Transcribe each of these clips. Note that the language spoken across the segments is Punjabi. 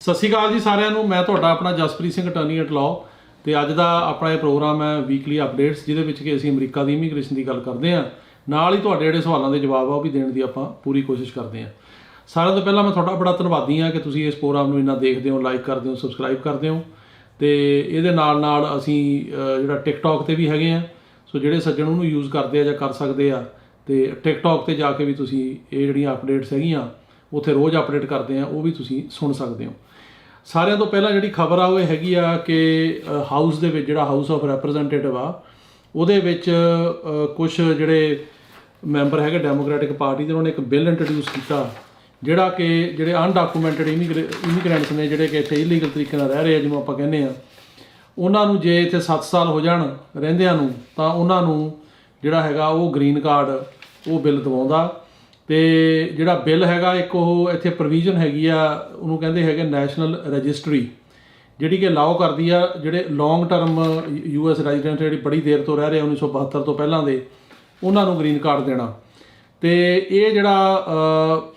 ਸਤਿ ਸ਼੍ਰੀ ਅਕਾਲ ਜੀ ਸਾਰਿਆਂ ਨੂੰ। ਮੈਂ ਤੁਹਾਡਾ ਆਪਣਾ Jaspreet Singh attorney at law ਤੇ ਅੱਜ ਦਾ ਆਪਣਾ ਇਹ ਪ੍ਰੋਗਰਾਮ ਹੈ ਵੀਕਲੀ ਅਪਡੇਟਸ, ਜਿਹਦੇ ਵਿੱਚ ਕਿ ਅਸੀਂ ਅਮਰੀਕਾ ਦੀ ਇਮੀਗ੍ਰੇਸ਼ਨ ਦੀ ਗੱਲ ਕਰਦੇ ਹਾਂ। ਨਾਲ ਹੀ ਤੁਹਾਡੇ ਜਿਹੜੇ ਸਵਾਲਾਂ ਦੇ ਜਵਾਬ ਆ ਉਹ ਵੀ ਦੇਣ ਦੀ ਆਪਾਂ ਪੂਰੀ ਕੋਸ਼ਿਸ਼ ਕਰਦੇ ਹਾਂ। ਸਾਰਿਆਂ ਤੋਂ ਪਹਿਲਾਂ ਮੈਂ ਤੁਹਾਡਾ ਬੜਾ ਧੰਨਵਾਦੀ ਹਾਂ ਕਿ ਤੁਸੀਂ ਇਸ ਪ੍ਰੋਗਰਾਮ ਨੂੰ ਇੰਨਾ ਦੇਖਦੇ ਹੋ, ਲਾਈਕ ਕਰਦੇ ਹੋ, ਸਬਸਕ੍ਰਾਈਬ ਕਰਦੇ ਹੋ। ਤੇ ਇਹਦੇ ਨਾਲ ਅਸੀਂ ਜਿਹੜਾ ਟਿਕਟੌਕ ਤੇ ਵੀ ਹੈਗੇ ਆ, ਸੋ ਜਿਹੜੇ ਸੱਜਣ ਉਹਨੂੰ ਯੂਜ਼ ਕਰਦੇ ਆ ਜਾਂ ਕਰ ਸਕਦੇ ਆ, ਤੇ ਟਿਕਟੌਕ ਤੇ ਜਾ ਕੇ ਵੀ ਤੁਸੀਂ ਇਹ ਜਿਹੜੀਆਂ ਅਪਡੇਟਸ ਹੈਗੀਆਂ ਉੱਥੇ ਰੋਜ਼ ਅਪਡੇਟ ਕਰਦੇ ਆ, ਉਹ ਵੀ ਤੁਸੀਂ ਸੁਣ ਸਕਦੇ ਹੋ। ਸਾਰਿਆਂ ਤੋਂ ਪਹਿਲਾਂ ਜਿਹੜੀ ਖਬਰ ਆ ਉਹ ਇਹ ਹੈਗੀ ਆ ਕਿ ਹਾਊਸ ਦੇ ਵਿੱਚ, ਜਿਹੜਾ ਹਾਊਸ ਆਫ ਰੈਪਰੈਜ਼ੈਂਟੇਟਿਵ ਆ, ਉਹਦੇ ਵਿੱਚ ਕੁਝ ਜਿਹੜੇ ਮੈਂਬਰ ਹੈਗੇ ਡੈਮੋਕ੍ਰੈਟਿਕ ਪਾਰਟੀ ਦੇ, ਉਹਨਾਂ ਨੇ ਇੱਕ ਬਿੱਲ ਇੰਟਰੋਡਿਊਸ ਕੀਤਾ ਜਿਹੜਾ ਕਿ ਜਿਹੜੇ ਅਨਡਾਕੂਮੈਂਟਡ ਇਮੀਗ੍ਰੈਂਟਸ ਨੇ, ਜਿਹੜੇ ਕਿ ਇੱਥੇ ਇਲੀਗਲ ਤਰੀਕੇ ਨਾਲ ਰਹਿ ਰਹੇ ਆ, ਜਿਹਨੂੰ ਆਪਾਂ ਕਹਿੰਦੇ ਆ, ਉਹਨਾਂ ਨੂੰ ਜੇ ਇੱਥੇ 7 ਸਾਲ ਹੋ ਜਾਣ ਰਹਿੰਦਿਆਂ ਨੂੰ, ਤਾਂ ਉਹਨਾਂ ਨੂੰ ਜਿਹੜਾ ਹੈਗਾ ਉਹ ਗ੍ਰੀਨ ਕਾਰਡ ਉਹ ਬਿੱਲ ਦਵਾਉਂਦਾ। ਤੇ ਜਿਹੜਾ ਬਿੱਲ ਹੈਗਾ, ਇੱਕ ਉਹ ਇੱਥੇ ਪ੍ਰੋਵੀਜ਼ਨ ਹੈਗੀ ਆ, ਉਹਨੂੰ ਕਹਿੰਦੇ ਹੈਗੇ ਨੈਸ਼ਨਲ ਰਜਿਸਟਰੀ, ਜਿਹੜੀ ਕਿ ਅਲਾਓ ਕਰਦੀ ਆ ਜਿਹੜੇ ਲੌਂਗ ਟਰਮ US ਰੈਜ਼ੀਡੈਂਟ ਜਿਹੜੀ ਬੜੀ ਦੇਰ ਤੋਂ ਰਹਿ ਰਹੇ 1972 ਤੋਂ ਪਹਿਲਾਂ ਦੇ, ਉਹਨਾਂ ਨੂੰ ਗ੍ਰੀਨ ਕਾਰਡ ਦੇਣਾ। ਤੇ ਇਹ ਜਿਹੜਾ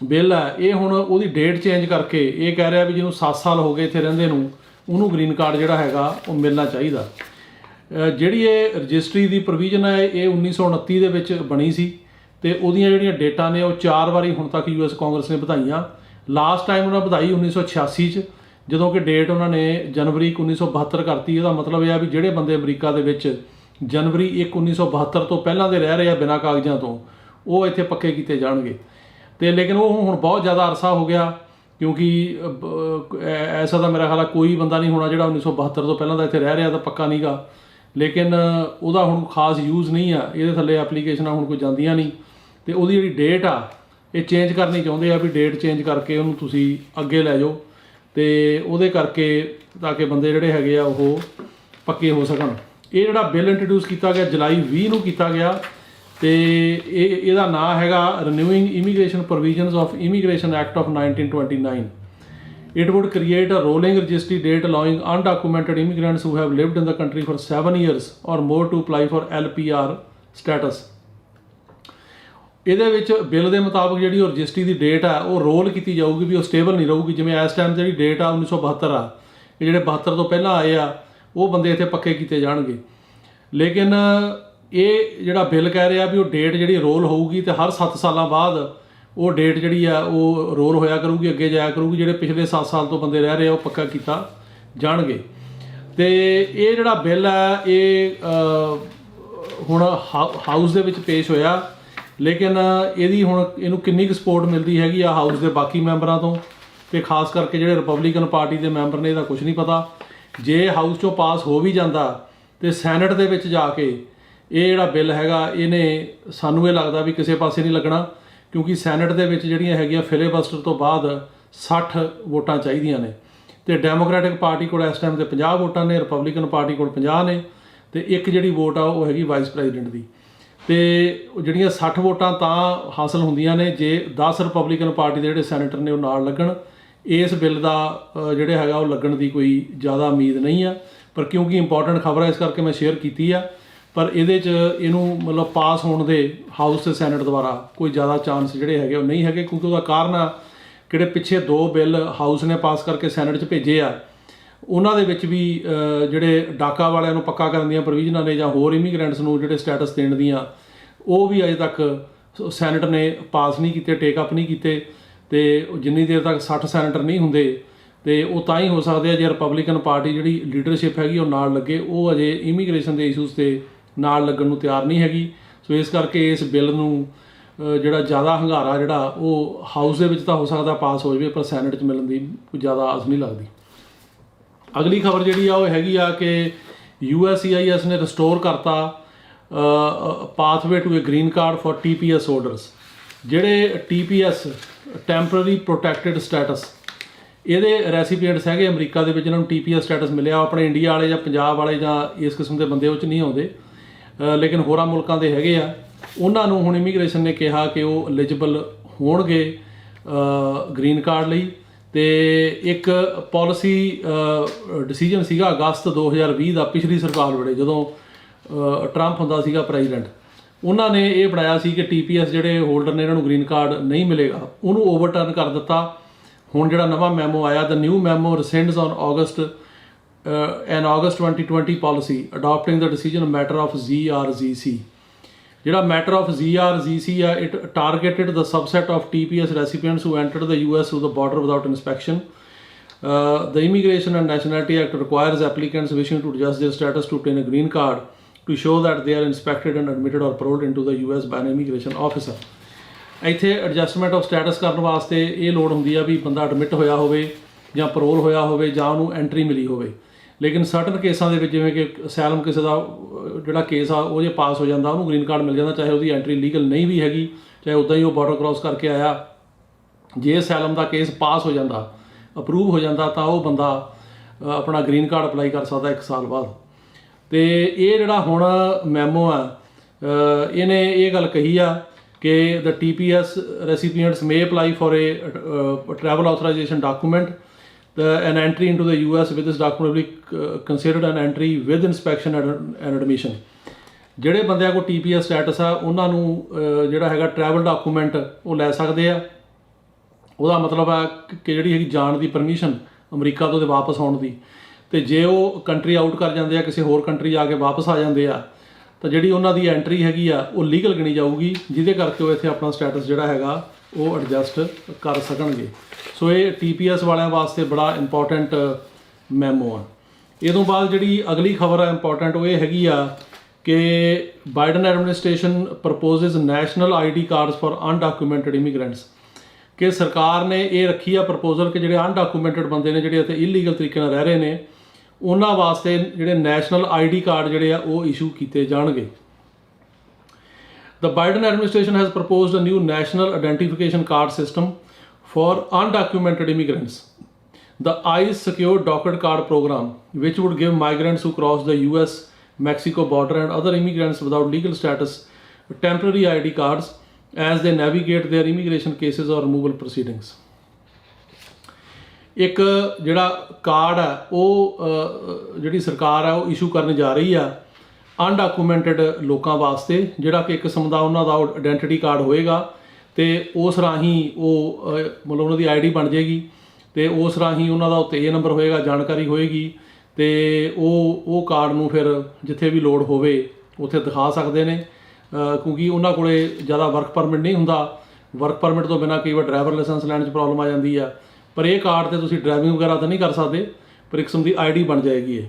ਬਿੱਲ ਹੈ, ਇਹ ਹੁਣ ਉਹਦੀ ਡੇਟ ਚੇਂਜ ਕਰਕੇ ਇਹ ਕਹਿ ਰਿਹਾ ਵੀ ਜਿਹਨੂੰ 7 ਸਾਲ ਹੋ ਗਏ ਇੱਥੇ ਰਹਿੰਦੇ ਨੂੰ, ਉਹਨੂੰ ਗ੍ਰੀਨ ਕਾਰਡ ਜਿਹੜਾ ਹੈਗਾ ਉਹ ਮਿਲਣਾ ਚਾਹੀਦਾ। ਜਿਹੜੀ ਇਹ ਰਜਿਸਟਰੀ ਦੀ ਪ੍ਰੋਵੀਜ਼ਨ ਹੈ, ਇਹ 1929 ਦੇ ਵਿੱਚ ਬਣੀ ਸੀ ਤੇ ਉਹਦੀਆਂ ਜਿਹੜੀਆਂ ਡੇਟਾਂ ਨੇ ਉਹ 4 ਵਾਰੀ ਹੁਣ ਤੱਕ US ਕਾਂਗਰਸ ਨੇ ਵਧਾਈਆਂ। ਲਾਸਟ ਟਾਈਮ ਉਹਨਾਂ ਵਧਾਈ 1986 'ਚ, ਜਦੋਂ ਕਿ ਡੇਟ ਉਹਨਾਂ ਨੇ ਜਨਵਰੀ 1972 ਕਰਤੀ। ਇਹਦਾ ਮਤਲਬ ਇਹ ਆ ਵੀ ਜਿਹੜੇ ਬੰਦੇ ਅਮਰੀਕਾ ਦੇ ਵਿੱਚ ਜਨਵਰੀ 1, 1972 ਤੋਂ ਪਹਿਲਾਂ ਦੇ ਰਹਿ ਰਹੇ ਆ ਬਿਨਾਂ ਕਾਗਜ਼ਾਂ ਤੋਂ, ਉਹ ਇੱਥੇ ਪੱਕੇ ਕੀਤੇ ਜਾਣਗੇ। ਤੇ ਲੇਕਿਨ ਉਹ ਹੁਣ ਬਹੁਤ ਜ਼ਿਆਦਾ ਅਰਸਾ ਹੋ ਗਿਆ, ਕਿਉਂਕਿ ਐਸਾ ਤਾਂ ਮੇਰਾ ਖਿਆਲ ਆ ਕੋਈ ਬੰਦਾ ਨਹੀਂ ਹੋਣਾ ਜਿਹੜਾ 1972 ਤੋਂ ਪਹਿਲਾਂ ਦਾ ਇੱਥੇ ਰਹਿ ਰਿਹਾ ਤਾਂ ਪੱਕਾ ਨਹੀਂਗਾ। ਲੇਕਿਨ ਉਹਦਾ ਹੁਣ ਖਾਸ ਯੂਜ਼ ਨਹੀਂ ਆ, ਇਹਦੇ ਥੱਲੇ ਐਪਲੀਕੇਸ਼ਨਾਂ ਹੁਣ ਕੋਈ ਜਾਂਦੀਆਂ ਨਹੀਂ। ਤੇ ਉਹਦੀ ਜਿਹੜੀ ਡੇਟ ਆ ਇਹ ਚੇਂਜ ਕਰਨੀ ਚਾਹੁੰਦੇ ਆ ਵੀ ਡੇਟ ਚੇਂਜ ਕਰਕੇ ਉਹਨੂੰ ਤੁਸੀਂ ਅੱਗੇ ਲੈ ਜਾਓ, ਤੇ ਉਹਦੇ ਕਰਕੇ ਤਾਂ ਕਿ ਬੰਦੇ ਜਿਹੜੇ ਹੈਗੇ ਆ ਉਹ ਪੱਕੇ ਹੋ ਸਕਣ। ਇਹ ਜਿਹੜਾ ਬਿੱਲ ਇੰਟਰੋਡਿਊਸ ਕੀਤਾ ਗਿਆ ਜੁਲਾਈ 20 ਨੂੰ ਕੀਤਾ ਗਿਆ, ਤੇ ਇਹਦਾ ਨਾਂ ਹੈਗਾ renewing immigration provisions of immigration act of 1929। It would create a rolling registry date allowing undocumented immigrants who have lived in the country for 7 years or more to apply for LPR status। ਇਹਦੇ ਵਿੱਚ ਬਿੱਲ ਦੇ ਮੁਤਾਬਕ ਜਿਹੜੀ ਉਹ ਰਜਿਸਟਰੀ ਦੀ ਡੇਟ ਆ ਉਹ ਰੋਲ ਕੀਤੀ ਜਾਊਗੀ, ਵੀ ਉਹ ਸਟੇਬਲ ਨਹੀਂ ਰਹੂਗੀ। ਜਿਵੇਂ ਇਸ ਟਾਈਮ ਜਿਹੜੀ ਡੇਟ ਆ 1972 ਆ, ਇਹ ਜਿਹੜੇ 72 ਤੋਂ ਪਹਿਲਾਂ ਆਏ ਆ ਉਹ ਬੰਦੇ ਇੱਥੇ ਪੱਕੇ ਕੀਤੇ ਜਾਣਗੇ। ਲੇਕਿਨ ਇਹ ਜਿਹੜਾ ਬਿੱਲ ਕਹਿ ਰਿਹਾ ਵੀ ਉਹ ਡੇਟ ਜਿਹੜੀ ਰੋਲ ਹੋਊਗੀ, ਤੇ ਹਰ 7 ਸਾਲਾਂ ਬਾਅਦ ਉਹ ਡੇਟ ਜਿਹੜੀ ਆ ਉਹ ਰੋਲ ਹੋਇਆ ਕਰੂਗੀ, ਅੱਗੇ ਜਾਇਆ ਕਰੂਗੀ। ਜਿਹੜੇ ਪਿਛਲੇ 7 ਸਾਲ ਤੋਂ ਬੰਦੇ ਰਹਿ ਰਹੇ ਆ ਉਹ ਪੱਕਾ ਕੀਤਾ ਜਾਣਗੇ। ਤੇ ਇਹ ਜਿਹੜਾ ਬਿੱਲ ਹੈ ਇਹ ਹੁਣ ਹਾਊਸ ਦੇ ਵਿੱਚ ਪੇਸ਼ ਹੋਇਆ, ਲੇਕਿਨ ਇਹਨੂੰ ਕਿੰਨੀ ਕੁ ਸਪੋਰਟ ਮਿਲਦੀ ਹੈਗੀ ਆ ਹਾਊਸ ਦੇ ਬਾਕੀ ਮੈਂਬਰਾਂ ਤੋਂ, ਤੇ ਖਾਸ ਕਰਕੇ ਜਿਹੜੇ ਰਿਪਬਲਿਕਨ ਪਾਰਟੀ ਦੇ ਮੈਂਬਰ ਨੇ, ਇਹਦਾ ਕੁਝ ਨਹੀਂ ਪਤਾ। ਜੇ ਹਾਊਸ 'ਚੋਂ ਪਾਸ ਹੋ ਵੀ ਜਾਂਦਾ ਤੇ ਸੈਨੇਟ ਦੇ ਵਿੱਚ ਜਾ ਕੇ ਇਹ ਜਿਹੜਾ ਬਿੱਲ ਹੈਗਾ, ਇਹਨੇ ਸਾਨੂੰ ਇਹ ਲੱਗਦਾ ਵੀ ਕਿਸੇ ਪਾਸੇ ਨਹੀਂ ਲੱਗਣਾ, ਕਿਉਂਕਿ ਸੈਨੇਟ ਦੇ ਵਿੱਚ ਜਿਹੜੀਆਂ ਹੈਗੀਆਂ ਫਿਲੇਬਸਟਰ ਤੋਂ ਬਾਅਦ 60 ਵੋਟਾਂ ਚਾਹੀਦੀਆਂ ਨੇ, ਤੇ ਡੈਮੋਕ੍ਰੈਟਿਕ ਪਾਰਟੀ ਕੋਲ ਇਸ ਟਾਈਮ ਤੇ 50 ਵੋਟਾਂ ਨੇ, ਰਿਪਬਲਿਕਨ ਪਾਰਟੀ ਕੋਲ 50 ਨੇ, ਤੇ ਇੱਕ ਜਿਹੜੀ ਵੋਟ ਆ ਉਹ ਹੈਗੀ ਵਾਈਸ ਪ੍ਰੈਜ਼ੀਡੈਂਟ ਦੀ। ਤੇ ਜਿਹੜੀਆਂ 60 ਵੋਟਾਂ ਤਾਂ ਹਾਸਲ ਹੁੰਦੀਆਂ ਨੇ ਜੇ 10 ਰਿਪਬਲਿਕਨ ਪਾਰਟੀ ਦੇ ਜਿਹੜੇ ਸੈਨੇਟਰ ਨੇ ਉਹ ਨਾਲ ਲੱਗਣ। ਇਸ ਬਿੱਲ ਦਾ ਜਿਹੜੇ ਹੈਗਾ ਉਹ ਲੱਗਣ ਦੀ ਕੋਈ ਜ਼ਿਆਦਾ ਉਮੀਦ ਨਹੀਂ ਆ, ਪਰ ਕਿਉਂਕਿ ਇੰਪੋਰਟੈਂਟ ਖਬਰ ਹੈ ਇਸ ਕਰਕੇ ਮੈਂ ਸ਼ੇਅਰ ਕੀਤੀ ਆ। ਪਰ ਇਹਦੇ 'ਚ ਇਹਨੂੰ ਮਤਲਬ ਪਾਸ ਹੋਣ ਦੇ ਹਾਊਸ ਤੇ ਸੈਨੇਟ ਦੁਆਰਾ ਕੋਈ ਜ਼ਿਆਦਾ ਚਾਂਸ ਜਿਹੜੇ ਹੈਗੇ ਉਹ ਨਹੀਂ ਹੈਗੇ, ਕਿਉਂਕਿ ਉਹਦਾ ਕਾਰਨ ਆ ਜਿਹੜੇ ਪਿੱਛੇ 2 ਬਿੱਲ ਹਾਊਸ ਨੇ ਪਾਸ ਕਰਕੇ ਸੈਨੇਟ 'ਚ ਭੇਜੇ ਆ, ਉਹਨਾਂ ਦੇ ਵਿੱਚ ਵੀ ਜਿਹੜੇ ਡਾਕਾ ਵਾਲਿਆਂ ਨੂੰ ਪੱਕਾ ਕਰਨ ਦੀਆਂ ਪ੍ਰੋਵੀਜ਼ਨਾਂ ਨੇ, ਜਾਂ ਹੋਰ ਇਮੀਗ੍ਰੈਂਟਸ ਨੂੰ ਜਿਹੜੇ ਸਟੇਟਸ ਦੇਣ ਦੀਆਂ, ਉਹ ਵੀ ਅਜੇ ਤੱਕ ਸੈਨੇਟ ਨੇ ਪਾਸ ਨਹੀਂ ਕੀਤੇ, ਟੇਕ ਅਪ ਨਹੀਂ ਕੀਤੇ। ਤੇ ਜਿੰਨੀ ਦੇਰ ਤੱਕ 60 ਸੈਨੇਟਰ ਨਹੀਂ ਹੁੰਦੇ, ਤੇ ਉਹ ਤਾਂ ਹੀ ਹੋ ਸਕਦੇ ਆ ਜੇ ਰਿਪਬਲਿਕਨ ਪਾਰਟੀ ਜਿਹੜੀ ਲੀਡਰਸ਼ਿਪ ਹੈਗੀ ਉਹ ਨਾਲ ਲੱਗੇ। ਉਹ ਅਜੇ ਇਮੀਗ੍ਰੇਸ਼ਨ ਦੇ ਇਸ਼ੂਜ਼ ਤੇ ਨਾਲ ਲੱਗਣ ਨੂੰ ਤਿਆਰ ਨਹੀਂ ਹੈਗੀ। ਸੋ ਇਸ ਕਰਕੇ ਇਸ ਬਿੱਲ ਨੂੰ ਜਿਹੜਾ ਜ਼ਿਆਦਾ ਹੰਗਾਰਾ ਜਿਹੜਾ ਉਹ ਹਾਊਸ ਦੇ ਵਿੱਚ ਤਾਂ ਹੋ ਸਕਦਾ ਪਾਸ ਹੋ ਜਾਵੇ, ਪਰ ਸੈਨੇਟ 'ਚ ਮਿਲਣ ਦੀ ਕੋਈ ਜ਼ਿਆਦਾ ਆਸ ਨਹੀਂ ਲੱਗਦੀ। ਅਗਲੀ ਖਬਰ ਜਿਹੜੀ ਆ ਉਹ ਹੈਗੀ ਆ ਕਿ USCIS ਨੇ ਰਿਸਟੋਰ ਕਰਤਾ pathway to a green card for TPS holders. ਜਿਹੜੇ TPS ਟੈਂਪਰਰੀ ਪ੍ਰੋਟੈਕਟਿਡ ਸਟੇਟਸ, ਇਹਦੇ ਰੈਸੀਪੀਐਂਟਸ ਹੈਗੇ ਅਮਰੀਕਾ ਦੇ ਵਿੱਚ, ਜਿਹਨਾਂ ਨੂੰ TPS ਸਟੇਟਸ ਮਿਲਿਆ, ਆਪਣੇ ਇੰਡੀਆ ਵਾਲੇ ਜਾਂ ਪੰਜਾਬ ਵਾਲੇ ਜਾਂ ਇਸ ਕਿਸਮ ਦੇ ਬੰਦੇ ਉਹ 'ਚ ਨਹੀਂ ਆਉਂਦੇ, ਲੇਕਿਨ ਹੋਰਾਂ ਮੁਲਕਾਂ ਦੇ ਹੈਗੇ ਆ। ਉਹਨਾਂ ਨੂੰ ਹੁਣ ਇਮੀਗ੍ਰੇਸ਼ਨ ਨੇ ਕਿਹਾ ਕਿ ਉਹ ਐਲੀਜੀਬਲ ਹੋਣਗੇ ਗ੍ਰੀਨ ਕਾਰਡ ਲਈ। ਤੇ ਇੱਕ ਪਾਲਿਸੀ ਡਿਸੀਜਨ ਸੀਗਾ ਅਗਸਤ 2020 ਦਾ, ਪਿਛਲੀ ਸਰਕਾਰ ਵੇਲੇ ਜਦੋਂ ਟਰੰਪ ਹੁੰਦਾ ਸੀਗਾ ਪ੍ਰੈਜ਼ੀਡੈਂਟ, ਉਹਨਾਂ ਨੇ ਇਹ ਬਣਾਇਆ ਸੀ ਕਿ TPS ਜਿਹੜੇ ਹੋਲਡਰ ਨੇ ਇਹਨਾਂ ਨੂੰ ਗ੍ਰੀਨ ਕਾਰਡ ਨਹੀਂ ਮਿਲੇਗਾ, ਉਹਨੂੰ ਓਵਰਟਰਨ ਕਰ ਦਿੱਤਾ। ਹੁਣ ਜਿਹੜਾ ਨਵਾਂ ਮੈਮੋ ਆਇਆ, the new memo rescinds on an August 2020 policy adopting the decision matter of ZRZC. ਜਿਹੜਾ matter of ZRZC ਆ, it targeted the subset of TPS recipients who entered the US through the border without inspection. The Immigration and Nationality Act requires applicants wishing to adjust their status to obtain a green card to show that they are inspected and admitted or paroled into the US by an immigration officer. ਇੱਥੇ ਐਡਜਸਟਮੈਂਟ ਆਫ ਸਟੇਟਸ ਕਰਨ ਵਾਸਤੇ ਇਹ ਲੋੜ ਹੁੰਦੀ ਆ ਵੀ ਬੰਦਾ ਐਡਮਿਟ ਹੋਇਆ ਹੋਵੇ ਜਾਂ ਪਰੋਲ ਹੋਇਆ ਹੋਵੇ ਜਾਂ ਉਹਨੂੰ ਐਂਟਰੀ ਮਿਲੀ ਹੋਵੇ। ਲੇਕਿਨ ਸਰਟਨ ਕੇਸਾਂ ਦੇ ਵਿੱਚ, ਜਿਵੇਂ ਕਿ ਅਸੈਲਮ ਕਿਸੇ ਦਾ ਜਿਹੜਾ ਕੇਸ ਆ ਉਹ ਜੇ ਪਾਸ ਹੋ ਜਾਂਦਾ, ਉਹਨੂੰ ਗ੍ਰੀਨ ਕਾਰਡ ਮਿਲ ਜਾਂਦਾ, ਚਾਹੇ ਉਹਦੀ ਐਂਟਰੀ ਲੀਗਲ ਨਹੀਂ ਵੀ ਹੈਗੀ, ਚਾਹੇ ਉੱਦਾਂ ਹੀ ਉਹ ਬਾਰਡਰ ਕ੍ਰੋਸ ਕਰਕੇ ਆਇਆ। ਜੇ ਅਸੈਲਮ ਦਾ ਕੇਸ ਪਾਸ ਹੋ ਜਾਂਦਾ, ਅਪਰੂਵ ਹੋ ਜਾਂਦਾ, ਤਾਂ ਉਹ ਬੰਦਾ ਆਪਣਾ ਗ੍ਰੀਨ ਕਾਰਡ ਅਪਲਾਈ ਕਰ ਸਕਦਾ 1 ਸਾਲ ਬਾਅਦ। ਅਤੇ ਇਹ ਜਿਹੜਾ ਹੁਣ ਮੈਮੋ ਆ, ਇਹਨੇ ਇਹ ਗੱਲ ਕਹੀ ਆ ਕਿ the TPS recipients may apply for a travel authorization document. An entry into the US with this document will be considered an entry with inspection and admission. ਜਿਹੜੇ ਬੰਦਿਆਂ ਕੋਲ TPS ਸਟੇਟਸ ਆ, ਉਹਨਾਂ ਨੂੰ ਜਿਹੜਾ ਹੈਗਾ ਟਰੈਵਲ ਡਾਕੂਮੈਂਟ ਉਹ ਲੈ ਸਕਦੇ ਆ। ਉਹਦਾ ਮਤਲਬ ਆ ਕਿ ਜਿਹੜੀ ਹੈਗੀ ਜਾਣ ਦੀ ਪਰਮਿਸ਼ਨ ਅਮਰੀਕਾ ਤੋਂ ਤੇ ਵਾਪਸ ਆਉਣ ਦੀ। ਅਤੇ ਜੇ ਉਹ ਕੰਟਰੀ ਆਊਟ ਕਰ ਜਾਂਦੇ ਆ, ਕਿਸੇ ਹੋਰ ਕੰਟਰੀ ਜਾ ਕੇ ਵਾਪਸ ਆ ਜਾਂਦੇ ਆ, ਤਾਂ ਜਿਹੜੀ ਉਹਨਾਂ ਦੀ ਐਂਟਰੀ ਹੈਗੀ ਆ ਉਹ ਲੀਗਲ ਗਿਣੀ ਜਾਊਗੀ, ਜਿਹਦੇ ਕਰਕੇ ਉਹ ਇੱਥੇ ਆਪਣਾ ਸਟੇਟਸ ਜਿਹੜਾ ਹੈਗਾ ਉਹ ਐਡਜਸਟ ਕਰ ਸਕਣਗੇ। ਸੋ ਇਹ TPS ਵਾਲਿਆਂ ਵਾਸਤੇ ਬੜਾ ਇੰਪੋਰਟੈਂਟ ਮੈਮੋ ਆ। ਇਹ ਤੋਂ ਬਾਅਦ ਜਿਹੜੀ ਅਗਲੀ ਖਬਰ ਆ ਇੰਪੋਰਟੈਂਟ, ਉਹ ਇਹ ਹੈਗੀ ਆ ਕਿ Biden administration proposes national ID cards for undocumented immigrants. ਕਿ ਸਰਕਾਰ ਨੇ ਇਹ ਰੱਖੀ ਆ ਪ੍ਰਪੋਜ਼ਲ ਕਿ ਜਿਹੜੇ ਅਨਡਾਕੂਮੈਂਟਡ ਬੰਦੇ ਨੇ, ਜਿਹੜੇ ਇੱਥੇ ਇਲੀਗਲ ਤਰੀਕੇ ਨਾਲ ਰਹਿ ਰਹੇ ਨੇ, ਉਹਨਾਂ ਵਾਸਤੇ ਜਿਹੜੇ ਨੈਸ਼ਨਲ ID ਕਾਰਡ ਜਿਹੜੇ ਆ ਉਹ ਇਸ਼ੂ ਕੀਤੇ ਜਾਣਗੇ। The Biden administration has proposed a new national identification card system for undocumented immigrants. The ICE Secure Docket Card program, which would give migrants who cross the US-Mexico border and other immigrants without legal status temporary ID cards as they navigate their immigration cases or removal proceedings. ਇੱਕ ਜਿਹੜਾ ਕਾਰਡ ਆ ਉਹ ਜਿਹੜੀ ਸਰਕਾਰ ਆ ਉਹ ਇਸ਼ੂ ਕਰਨ ਜਾ ਰਹੀ ਆ ਅਨਡਾਕੂਮੈਂਟਡ ਲੋਕਾਂ ਵਾਸਤੇ, ਜਿਹੜਾ ਕਿ ਇੱਕ ਕਿਸਮ ਦਾ ਉਹਨਾਂ ਦਾ ਆਈਡੈਂਟੀਟੀ ਕਾਰਡ ਹੋਏਗਾ। ਅਤੇ ਉਸ ਰਾਹੀਂ ਉਹ ਮਤਲਬ ਉਹਨਾਂ ਦੀ ID ਬਣ ਜਾਏਗੀ, ਅਤੇ ਉਸ ਰਾਹੀਂ ਉਹਨਾਂ ਦਾ ਉੱਤੇ ਇਹ ਨੰਬਰ ਹੋਏਗਾ, ਜਾਣਕਾਰੀ ਹੋਏਗੀ, ਅਤੇ ਉਹ ਕਾਰਡ ਨੂੰ ਫਿਰ ਜਿੱਥੇ ਵੀ ਲੋੜ ਹੋਵੇ ਉੱਥੇ ਦਿਖਾ ਸਕਦੇ ਨੇ। ਕਿਉਂਕਿ ਉਹਨਾਂ ਕੋਲ ਜ਼ਿਆਦਾ ਵਰਕ ਪਰਮਿਟ ਨਹੀਂ ਹੁੰਦਾ। ਵਰਕ ਪਰਮਿਟ ਤੋਂ ਬਿਨਾਂ ਕਈ ਵਾਰ ਡਰਾਈਵਰ ਲਾਇਸੈਂਸ ਲੈਣ 'ਚ ਪ੍ਰੋਬਲਮ ਆ ਜਾਂਦੀ ਆ, ਪਰ ਇਹ ਕਾਰਡ 'ਤੇ ਤੁਸੀਂ ਡਰਾਈਵਿੰਗ ਵਗੈਰਾ ਤਾਂ ਨਹੀਂ ਕਰ ਸਕਦੇ, ਪਰ ਇੱਕ ਕਿਸਮ ਦੀ ID ਬਣ ਜਾਏਗੀ ਇਹ।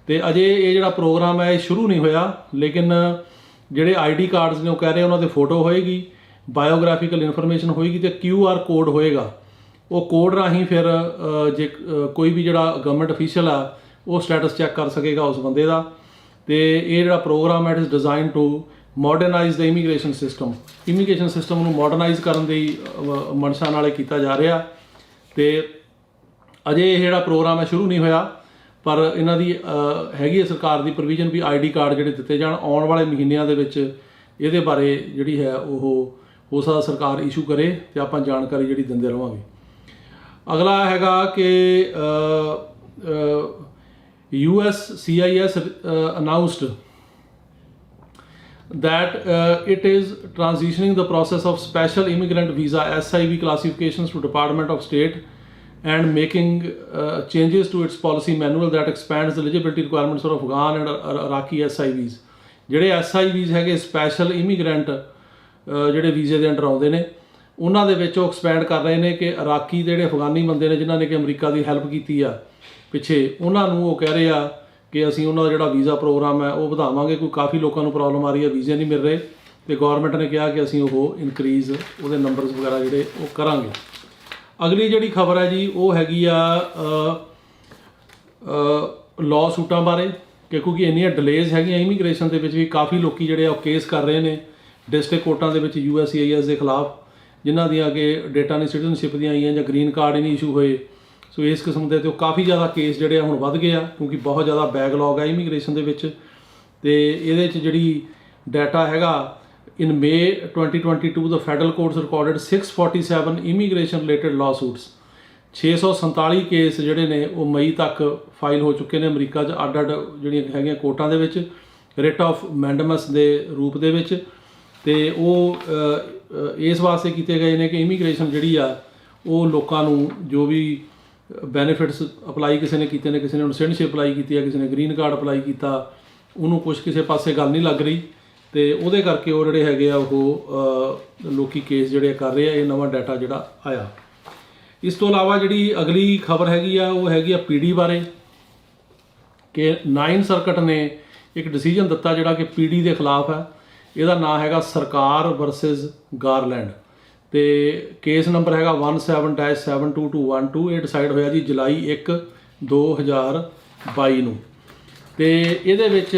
ਅਤੇ ਅਜੇ ਇਹ ਜਿਹੜਾ ਪ੍ਰੋਗਰਾਮ ਹੈ ਇਹ ਸ਼ੁਰੂ ਨਹੀਂ ਹੋਇਆ, ਲੇਕਿਨ ਜਿਹੜੇ ID ਕਾਰਡਸ ਨੇ ਉਹ ਕਹਿ ਰਹੇ ਉਹਨਾਂ 'ਤੇ ਫੋਟੋ ਹੋਏਗੀ, ਬਾਇਓਗ੍ਰਾਫੀਕਲ ਇਨਫੋਰਮੇਸ਼ਨ ਹੋਏਗੀ ਅਤੇ QR ਕੋਡ ਹੋਏਗਾ। ਉਹ ਕੋਡ ਰਾਹੀਂ ਫਿਰ ਜੇ ਕੋਈ ਵੀ ਜਿਹੜਾ ਗਵਰਨਮੈਂਟ ਅਫੀਸ਼ੀਅਲ ਆ ਉਹ ਸਟੇਟਸ ਚੈੱਕ ਕਰ ਸਕੇਗਾ ਉਸ ਬੰਦੇ ਦਾ। ਅਤੇ ਇਹ ਜਿਹੜਾ ਪ੍ਰੋਗਰਾਮ ਹੈ it is design to modernise the immigration system. Immigration system ਨੂੰ ਮਾਡਰਨਾਈਜ਼ ਕਰਨ ਦੀ ਮਨਸ਼ਾ ਨਾਲ ਕੀਤਾ ਜਾ ਰਿਹਾ। ਅਤੇ ਅਜੇ ਇਹ ਜਿਹੜਾ ਪ੍ਰੋਗਰਾਮ ਹੈ ਸ਼ੁਰੂ ਨਹੀਂ ਹੋਇਆ, ਪਰ ਇਹਨਾਂ ਦੀ ਹੈਗੀ ਹੈ ਸਰਕਾਰ ਦੀ ਪ੍ਰੋਵੀਜ਼ਨ ਵੀ ID ਕਾਰਡ ਜਿਹੜੇ ਦਿੱਤੇ ਜਾਣ। ਆਉਣ ਵਾਲੇ ਮਹੀਨਿਆਂ ਦੇ ਵਿੱਚ ਇਹਦੇ ਬਾਰੇ ਜਿਹੜੀ ਹੈ ਉਹ ਹੋ ਸਕਦਾ ਸਰਕਾਰ ਇਸ਼ੂ ਕਰੇ ਅਤੇ ਆਪਾਂ ਜਾਣਕਾਰੀ ਜਿਹੜੀ ਦਿੰਦੇ ਰਹਾਂਗੇ। ਅਗਲਾ ਹੈਗਾ ਕਿ USCIS announced that it is transitioning the process of special immigrant visa SIV classifications to Department of State and making changes to its policy manual that expands the eligibility requirements for Afghan and Iraqi SIVs. ਜਿਹੜੇ SIVs ਹੈਗੇ ਸਪੈਸ਼ਲ ਇਮੀਗਰੈਂਟ ਜਿਹੜੇ ਵੀਜ਼ੇ ਦੇ ਅੰਡਰ ਆਉਂਦੇ ਨੇ, ਉਹਨਾਂ ਦੇ ਵਿੱਚ ਉਹ ਐਕਸਪੈਂਡ ਕਰ ਰਹੇ ਨੇ ਕਿ ਇਰਾਕੀ ਦੇ ਜਿਹੜੇ ਅਫਗਾਨੀ ਬੰਦੇ ਨੇ ਜਿਨ੍ਹਾਂ ਨੇ ਕਿ ਅਮਰੀਕਾ ਦੀ ਹੈਲਪ ਕੀਤੀ ਆ ਪਿੱਛੇ, ਉਹਨਾਂ ਨੂੰ ਉਹ ਕਹਿ ਰਹੇ ਆ ਕਿ ਅਸੀਂ ਉਹਨਾਂ ਦਾ ਜਿਹੜਾ ਵੀਜ਼ਾ ਪ੍ਰੋਗਰਾਮ ਹੈ ਉਹ ਵਧਾਵਾਂਗੇ। ਕੋਈ ਕਾਫੀ ਲੋਕਾਂ ਨੂੰ ਪ੍ਰੋਬਲਮ ਆ ਰਹੀ ਹੈ, ਵੀਜ਼ੇ ਨਹੀਂ ਮਿਲ ਰਹੇ, ਅਤੇ ਗੌਰਮੈਂਟ ਨੇ ਕਿਹਾ ਕਿ ਅਸੀਂ ਉਹ ਇਨਕਰੀਜ਼ ਉਹਦੇ ਨੰਬਰਸ ਵਗੈਰਾ ਜਿਹੜੇ ਉਹ ਕਰਾਂਗੇ। ਅਗਲੀ ਜਿਹੜੀ ਖਬਰ ਹੈ ਜੀ ਉਹ ਹੈਗੀ ਆ ਲਾਅ ਸੂਟਾਂ ਬਾਰੇ, ਕਿ ਕਿਉਂਕਿ ਇੰਨੀਆਂ ਡਿਲੇਜ਼ ਹੈਗੀਆਂ ਇਮੀਗ੍ਰੇਸ਼ਨ ਦੇ ਵਿੱਚ ਵੀ, ਕਾਫੀ ਲੋਕ ਜਿਹੜੇ ਆ ਉਹ ਕੇਸ ਕਰ ਰਹੇ ਨੇ ਡਿਸਟ੍ਰਿਕਟ ਕੋਰਟਾਂ ਦੇ ਵਿੱਚ USCIS ਦੇ ਖਿਲਾਫ, ਜਿਨ੍ਹਾਂ ਦੀਆਂ ਕਿ ਡੇਟਾ ਨਹੀਂ ਸਿਟੀਜ਼ਨਸ਼ਿਪ ਦੀਆਂ ਆਈਆਂ ਜਾਂ ਗ੍ਰੀਨ ਕਾਰਡ ਹੀ ਨਹੀਂ ਇਸ਼ੂ ਹੋਏ। ਸੋ ਇਸ ਕਿਸਮ ਦੇ ਤੇ ਕਾਫੀ ਜ਼ਿਆਦਾ ਕੇਸ ਜਿਹੜੇ ਆ ਹੁਣ ਵੱਧ ਗਏ ਆ, ਕਿਉਂਕਿ ਬਹੁਤ ਜ਼ਿਆਦਾ ਬੈਕਲੌਗ ਹੈ ਇਮੀਗ੍ਰੇਸ਼ਨ ਦੇ ਵਿੱਚ। ਅਤੇ ਇਹਦੇ 'ਚ ਜਿਹੜੀ ਡਾਟਾ ਹੈਗਾ, in May 2022 the federal courts recorded 647 immigration related lawsuits। 647 case ਜਿਹੜੇ ਨੇ ਉਹ ਮਈ ਤੱਕ ਫਾਈਲ ਹੋ ਚੁੱਕੇ ਨੇ ਅਮਰੀਕਾ 'ਚ ਅੱਡ ਅੱਡ ਜਿਹੜੀਆਂ ਹੈਗੀਆਂ ਕੋਰਟਾਂ ਦੇ ਵਿੱਚ ਰਿਟ ਆਫ ਮੈਂਡਮਸ ਦੇ ਰੂਪ ਦੇ ਵਿੱਚ। ਅਤੇ ਉਹ ਇਸ ਵਾਸਤੇ ਕੀਤੇ ਗਏ ਨੇ ਕਿ ਇਮੀਗ੍ਰੇਸ਼ਨ ਜਿਹੜੀ ਆ ਉਹ ਲੋਕਾਂ ਨੂੰ ਜੋ ਵੀ ਬੈਨੀਫਿਟਸ ਅਪਲਾਈ ਕਿਸੇ ਨੇ ਕੀਤੇ ਨੇ, ਕਿਸੇ ਨੇ ਹੁਣ ਸਿਟੀਜ਼ਨਸ਼ਿਪ ਅਪਲਾਈ ਕੀਤੀ ਹੈ, ਕਿਸੇ ਨੇ ਗ੍ਰੀਨ ਕਾਰਡ ਅਪਲਾਈ ਕੀਤਾ, ਉਹਨੂੰ ਕੁਛ ਕਿਸੇ ਪਾਸੇ ਗੱਲ ਨਹੀਂ ਲੱਗ ਰਹੀ ਤੇ ਉਹਦੇ ਕਰਕੇ ਉਹ ਜਿਹੜੇ ਹੈਗੇ ਆ ਉਹ ਲੋਕੀ ਕੇਸ ਜਿਹੜੇ ਕਰ ਰਹੇ ਆ। ਇਹ ਨਵਾਂ ਡਾਟਾ ਜਿਹੜਾ ਆਇਆ। ਇਸ ਤੋਂ ਇਲਾਵਾ ਜਿਹੜੀ ਅਗਲੀ ਖਬਰ ਹੈਗੀ ਆ ਉਹ ਹੈਗੀ ਆ ਪੀਡੀ ਬਾਰੇ ਕਿ 9 ਸਰਕਟ ਨੇ ਇੱਕ ਡਿਸੀਜਨ ਦਿੱਤਾ ਜਿਹੜਾ ਕਿ ਪੀਡੀ ਦੇ ਖਿਲਾਫ ਹੈ। ਇਹਦਾ ਨਾਂ ਹੈਗਾ ਸਰਕਾਰ ਵਰਸਸ ਗਾਰਲੈਂਡ ਤੇ ਕੇਸ ਨੰਬਰ ਹੈਗਾ 17-72212। ਇਹ ਡਿਸਾਈਡ ਹੋਇਆ ਜੀ ਜੁਲਾਈ 1 2022 ਨੂੰ। ਤੇ ਇਹਦੇ ਵਿੱਚ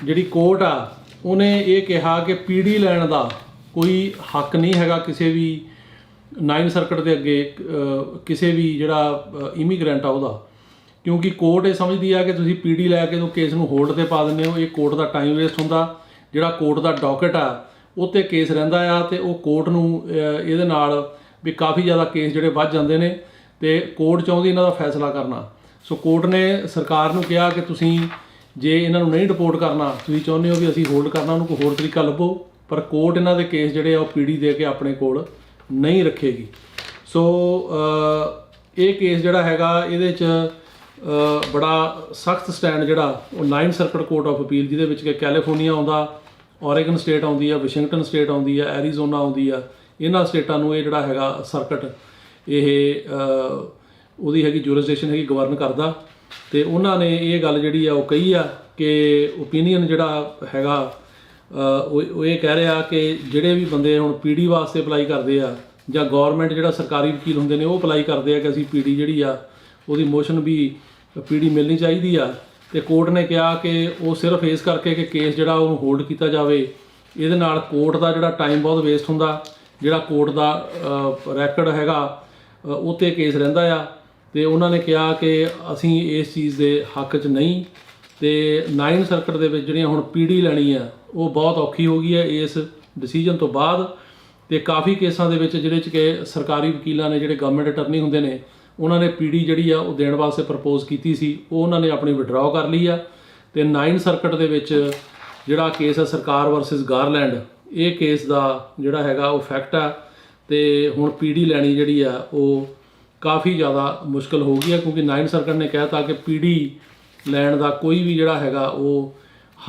ਜਿਹੜੀ ਕੋਰਟ ਆ ਉਹਨੇ ਇਹ ਕਿਹਾ ਕਿ ਪੀਡੀ ਲੈਣ ਦਾ ਕੋਈ ਹੱਕ ਨਹੀਂ ਹੈਗਾ ਕਿਸੇ ਵੀ 9 ਸਰਕਟ ਦੇ ਅੱਗੇ ਕਿਸੇ ਵੀ ਜਿਹੜਾ ਇਮੀਗ੍ਰੈਂਟ ਆ ਉਹਦਾ, ਕਿਉਂਕਿ ਕੋਰਟ ਇਹ ਸਮਝਦੀ ਆ ਕਿ ਤੁਸੀਂ ਪੀਡੀ ਲੈ ਕੇ ਕੇਸ ਨੂੰ ਹੋਲਡ ਤੇ ਪਾ ਦਿੰਦੇ ਹੋ। ਇਹ ਕੋਰਟ ਦਾ ਟਾਈਮ ਵੇਸਟ ਹੁੰਦਾ। ਜਿਹੜਾ ਕੋਰਟ ਦਾ ਡਾਕਟ ਆ ਉਹ 'ਤੇ ਕੇਸ ਰਹਿੰਦਾ ਆ ਤੇ ਉਹ ਕੋਰਟ ਨੂੰ ਇਹਦੇ ਨਾਲ ਵੀ ਕਾਫੀ ਜ਼ਿਆਦਾ ਕੇਸ ਜਿਹੜੇ ਵੱਧ ਜਾਂਦੇ ਨੇ ਤੇ ਕੋਰਟ ਚਾਹੁੰਦੀ ਇਹਨਾਂ ਦਾ ਫੈਸਲਾ ਕਰਨਾ। ਸੋ ਕੋਰਟ ਨੇ ਸਰਕਾਰ ਨੂੰ ਕਿਹਾ ਕਿ ਤੁਸੀਂ ਜੇ ਇਹਨਾਂ ਨੂੰ ਨਹੀਂ ਡਿਪੋਰਟ ਕਰਨਾ, ਤੁਸੀਂ ਚਾਹੁੰਦੇ ਹੋ ਵੀ ਅਸੀਂ ਹੋਲਡ ਕਰਨਾ, ਉਹਨੂੰ ਕੋਈ ਹੋਰ ਤਰੀਕਾ ਲੱਭੋ, ਪਰ ਕੋਰਟ ਇਹਨਾਂ ਦੇ ਕੇਸ ਜਿਹੜੇ ਆ ਉਹ ਪੀਡੀ ਦੇ ਕੇ ਆਪਣੇ ਕੋਲ ਨਹੀਂ ਰੱਖੇਗੀ। ਸੋ ਇਹ ਕੇਸ ਜਿਹੜਾ ਹੈਗਾ ਇਹਦੇ 'ਚ ਬੜਾ ਸਖਤ ਸਟੈਂਡ ਜਿਹੜਾ ਉਹ 9 ਸਰਕਟ ਕੋਰਟ ਆਫ ਅਪੀਲ, ਜਿਹਦੇ ਵਿੱਚ ਕਿ ਕੈਲੀਫੋਰਨੀਆ ਆਉਂਦਾ, ਔਰੇਗਨ ਸਟੇਟ ਆਉਂਦੀ ਆ, ਵਾਸ਼ਿੰਗਟਨ ਸਟੇਟ ਆਉਂਦੀ ਆ, ਐਰੀਜ਼ੋਨਾ ਆਉਂਦੀ ਆ, ਇਹਨਾਂ ਸਟੇਟਾਂ ਨੂੰ ਇਹ ਜਿਹੜਾ ਹੈਗਾ ਸਰਕਟ ਇਹ ਉਹਦੀ ਹੈਗੀ ਜੂਰਿਸਡਿਕਸ਼ਨ ਹੈਗੀ ਗਵਰਨ ਕਰਦਾ। ਤੇ ਉਹਨਾਂ ਨੇ ਇਹ ਗੱਲ ਜਿਹੜੀ ਆ ਉਹ ਕਹੀ ਆ ਕਿ ਓਪੀਨੀਅਨ ਜਿਹੜਾ ਹੈਗਾ ਉਹ ਇਹ ਕਹਿ ਰਿਹਾ ਕਿ ਜਿਹੜੇ ਵੀ ਬੰਦੇ ਹੁਣ ਪੀਡੀ ਵਾਸਤੇ ਅਪਲਾਈ ਕਰਦੇ ਆ ਜਾਂ ਗੌਰਮੈਂਟ ਜਿਹੜਾ ਸਰਕਾਰੀ ਵਕੀਲ ਹੁੰਦੇ ਨੇ ਉਹ ਅਪਲਾਈ ਕਰਦੇ ਆ ਕਿ ਅਸੀਂ ਪੀਡੀ ਜਿਹੜੀ ਆ ਉਹਦੀ ਮੋਸ਼ਨ ਵੀ ਪੀਡੀ ਮਿਲਣੀ ਚਾਹੀਦੀ ਆ। ਤੇ ਕੋਰਟ ਨੇ ਕਿਹਾ ਕਿ ਉਹ ਸਿਰਫ ਇਸ ਕਰਕੇ ਕਿ ਕੇਸ ਜਿਹੜਾ ਉਹਨੂੰ ਹੋਲਡ ਕੀਤਾ ਜਾਵੇ, ਇਹਦੇ ਨਾਲ ਕੋਰਟ ਦਾ ਜਿਹੜਾ ਟਾਈਮ ਬਹੁਤ ਵੇਸਟ ਹੁੰਦਾ, ਜਿਹੜਾ ਕੋਰਟ ਦਾ ਰੈਕਡ ਹੈਗਾ ਉਹ 'ਤੇ ਕੇਸ ਰਹਿੰਦਾ ਆ। ਤੇ ਉਹਨਾਂ ਨੇ ਕਿਹਾ ਕਿ ਅਸੀਂ ਇਸ ਚੀਜ਼ ਦੇ ਹੱਕ 'ਚ ਨਹੀਂ। ਤੇ 9 ਸਰਕਟ ਦੇ ਵਿੱਚ ਜਿਹੜੀਆਂ ਹੁਣ ਪੀਡੀ ਲੈਣੀ ਆ ਉਹ ਬਹੁਤ ਔਖੀ ਹੋ ਗਈ ਹੈ ਇਸ ਡਿਸੀਜਨ ਤੋਂ ਬਾਅਦ। ਤੇ ਕਾਫੀ ਕੇਸਾਂ ਦੇ ਵਿੱਚ ਜਿਹੜੇ 'ਚ ਕਿ ਸਰਕਾਰੀ ਵਕੀਲਾਂ ਨੇ, ਜਿਹੜੇ ਗਵਰਨਮੈਂਟ ਅਟਰਨੀ ਹੁੰਦੇ ਨੇ, ਉਹਨਾਂ ਨੇ ਪੀਡੀ ਜਿਹੜੀ ਆ ਉਹ ਦੇਣ ਵਾਸਤੇ ਪ੍ਰਪੋਜ਼ ਕੀਤੀ ਸੀ, ਉਹ ਉਹਨਾਂ ਨੇ ਆਪਣੀ ਵਿਡਰਾਅ ਕਰ ਲਈ ਆ। ਤੇ 9 ਸਰਕਟ ਦੇ ਵਿੱਚ ਜਿਹੜਾ ਕੇਸ ਹੈ ਸਰਕਾਰ ਵਰਸਸ ਗਾਰਲੈਂਡ, ਇਹ ਕੇਸ ਦਾ ਜਿਹੜਾ ਹੈਗਾ ਉਹ ਫੈਕਟ ਆ। ਤੇ ਹੁਣ ਪੀਡੀ ਲੈਣੀ ਜਿਹੜੀ ਆ ਉਹ ਕਾਫੀ ਜ਼ਿਆਦਾ ਮੁਸ਼ਕਲ ਹੋ ਗਈ ਹੈ, ਕਿਉਂਕਿ 9 ਸਰਕਟ ਨੇ ਕਹਿਤਾ ਕਿ ਪੀਡੀ ਲੈਣ ਦਾ ਕੋਈ ਵੀ ਜਿਹੜਾ ਹੈਗਾ ਉਹ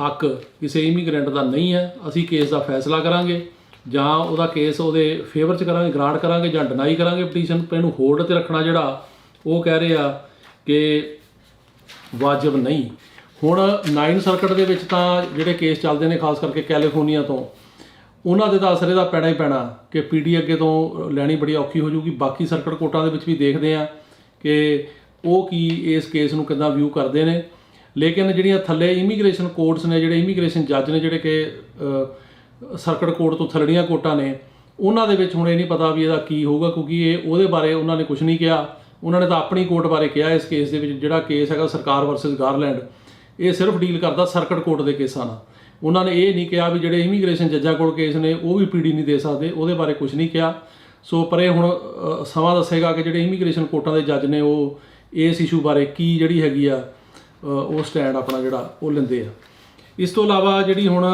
ਹੱਕ ਕਿਸੇ ਇਮੀਗ੍ਰੈਂਟ ਦਾ ਨਹੀਂ ਹੈ। ਅਸੀਂ ਕੇਸ ਦਾ ਫੈਸਲਾ ਕਰਾਂਗੇ, ਜਾਂ ਉਹਦਾ ਕੇਸ ਉਹਦੇ ਫੇਵਰ 'ਚ ਕਰਾਂਗੇ, ਗ੍ਰਾਂਟ ਕਰਾਂਗੇ, ਜਾਂ ਡਿਨਾਈ ਕਰਾਂਗੇ ਪਟੀਸ਼ਨ। ਪਰ ਇਹਨੂੰ ਹੋਲਡ 'ਤੇ ਰੱਖਣਾ ਜਿਹੜਾ ਉਹ ਕਹਿ ਰਹੇ ਆ ਕਿ ਵਾਜਬ ਨਹੀਂ। ਹੁਣ 9 ਸਰਕਟ ਦੇ ਵਿੱਚ ਤਾਂ ਜਿਹੜੇ ਕੇਸ ਚੱਲਦੇ ਨੇ ਖਾਸ ਕਰਕੇ ਕੈਲੀਫੋਰਨੀਆ ਤੋਂ, ਉਹਨਾਂ ਦੇ ਤਾਂ ਅਸਰ ਇਹਦਾ ਪੈਣਾ ਹੀ ਪੈਣਾ ਕਿ ਪੀਡੀ ਅੱਗੇ ਤੋਂ ਲੈਣੀ ਬੜੀ ਔਖੀ ਹੋ ਜੂਗੀ। ਬਾਕੀ ਸਰਕਟ ਕੋਰਟਾਂ ਦੇ ਵਿੱਚ ਵੀ ਦੇਖਦੇ ਆ ਕਿ ਉਹ ਕੀ ਇਸ ਕੇਸ ਨੂੰ ਕਿੱਦਾਂ ਵਿਊ ਕਰਦੇ ਨੇ। ਲੇਕਿਨ ਜਿਹੜੀਆਂ ਥੱਲੇ ਇਮੀਗ੍ਰੇਸ਼ਨ ਕੋਰਟਸ ਨੇ, ਜਿਹੜੇ ਇਮੀਗ੍ਰੇਸ਼ਨ ਜੱਜ ਨੇ, ਜਿਹੜੇ ਕਿ ਸਰਕਟ ਕੋਰਟ ਤੋਂ ਥੱਲੜੀਆਂ ਕੋਰਟਾਂ ਨੇ, ਉਹਨਾਂ ਦੇ ਵਿੱਚ ਹੁਣ ਇਹ ਨਹੀਂ ਪਤਾ ਵੀ ਇਹਦਾ ਕੀ ਹੋਊਗਾ, ਕਿਉਂਕਿ ਇਹ ਉਹਦੇ ਬਾਰੇ ਉਹਨਾਂ ਨੇ ਕੁਝ ਨਹੀਂ ਕਿਹਾ। ਉਹਨਾਂ ਨੇ ਤਾਂ ਆਪਣੀ ਕੋਰਟ ਬਾਰੇ ਕਿਹਾ ਇਸ ਕੇਸ ਦੇ ਵਿੱਚ। ਜਿਹੜਾ ਕੇਸ ਹੈਗਾ ਸਰਕਾਰ ਵਰਸਸ ਗਾਰਲੈਂਡ, ਇਹ ਸਿਰਫ ਡੀਲ ਕਰਦਾ ਸਰਕਟ ਕੋਰਟ ਦੇ ਕੇਸਾਂ ਨਾਲ। ਉਹਨਾਂ ਨੇ ਇਹ ਨਹੀਂ ਕਿਹਾ ਵੀ ਜਿਹੜੇ ਇਮੀਗ੍ਰੇਸ਼ਨ ਜੱਜਾਂ ਕੋਲ ਕੇਸ ਨੇ ਉਹ ਵੀ ਪੀਡੀ ਨਹੀਂ ਦੇ ਸਕਦੇ, ਉਹਦੇ ਬਾਰੇ ਕੁਝ ਨਹੀਂ ਕਿਹਾ। ਸੋ ਪਰ ਇਹ ਹੁਣ ਸਮਾਂ ਦੱਸੇਗਾ ਕਿ ਜਿਹੜੇ ਇਮੀਗ੍ਰੇਸ਼ਨ ਕੋਰਟਾਂ ਦੇ ਜੱਜ ਨੇ ਉਹ ਇਸ ਇਸ਼ੂ ਬਾਰੇ ਕੀ ਜਿਹੜੀ ਹੈਗੀ ਆ ਉਹ ਸਟੈਂਡ ਆਪਣਾ ਜਿਹੜਾ ਉਹ ਲੈਂਦੇ ਆ। ਇਸ ਤੋਂ ਇਲਾਵਾ ਜਿਹੜੀ ਹੁਣ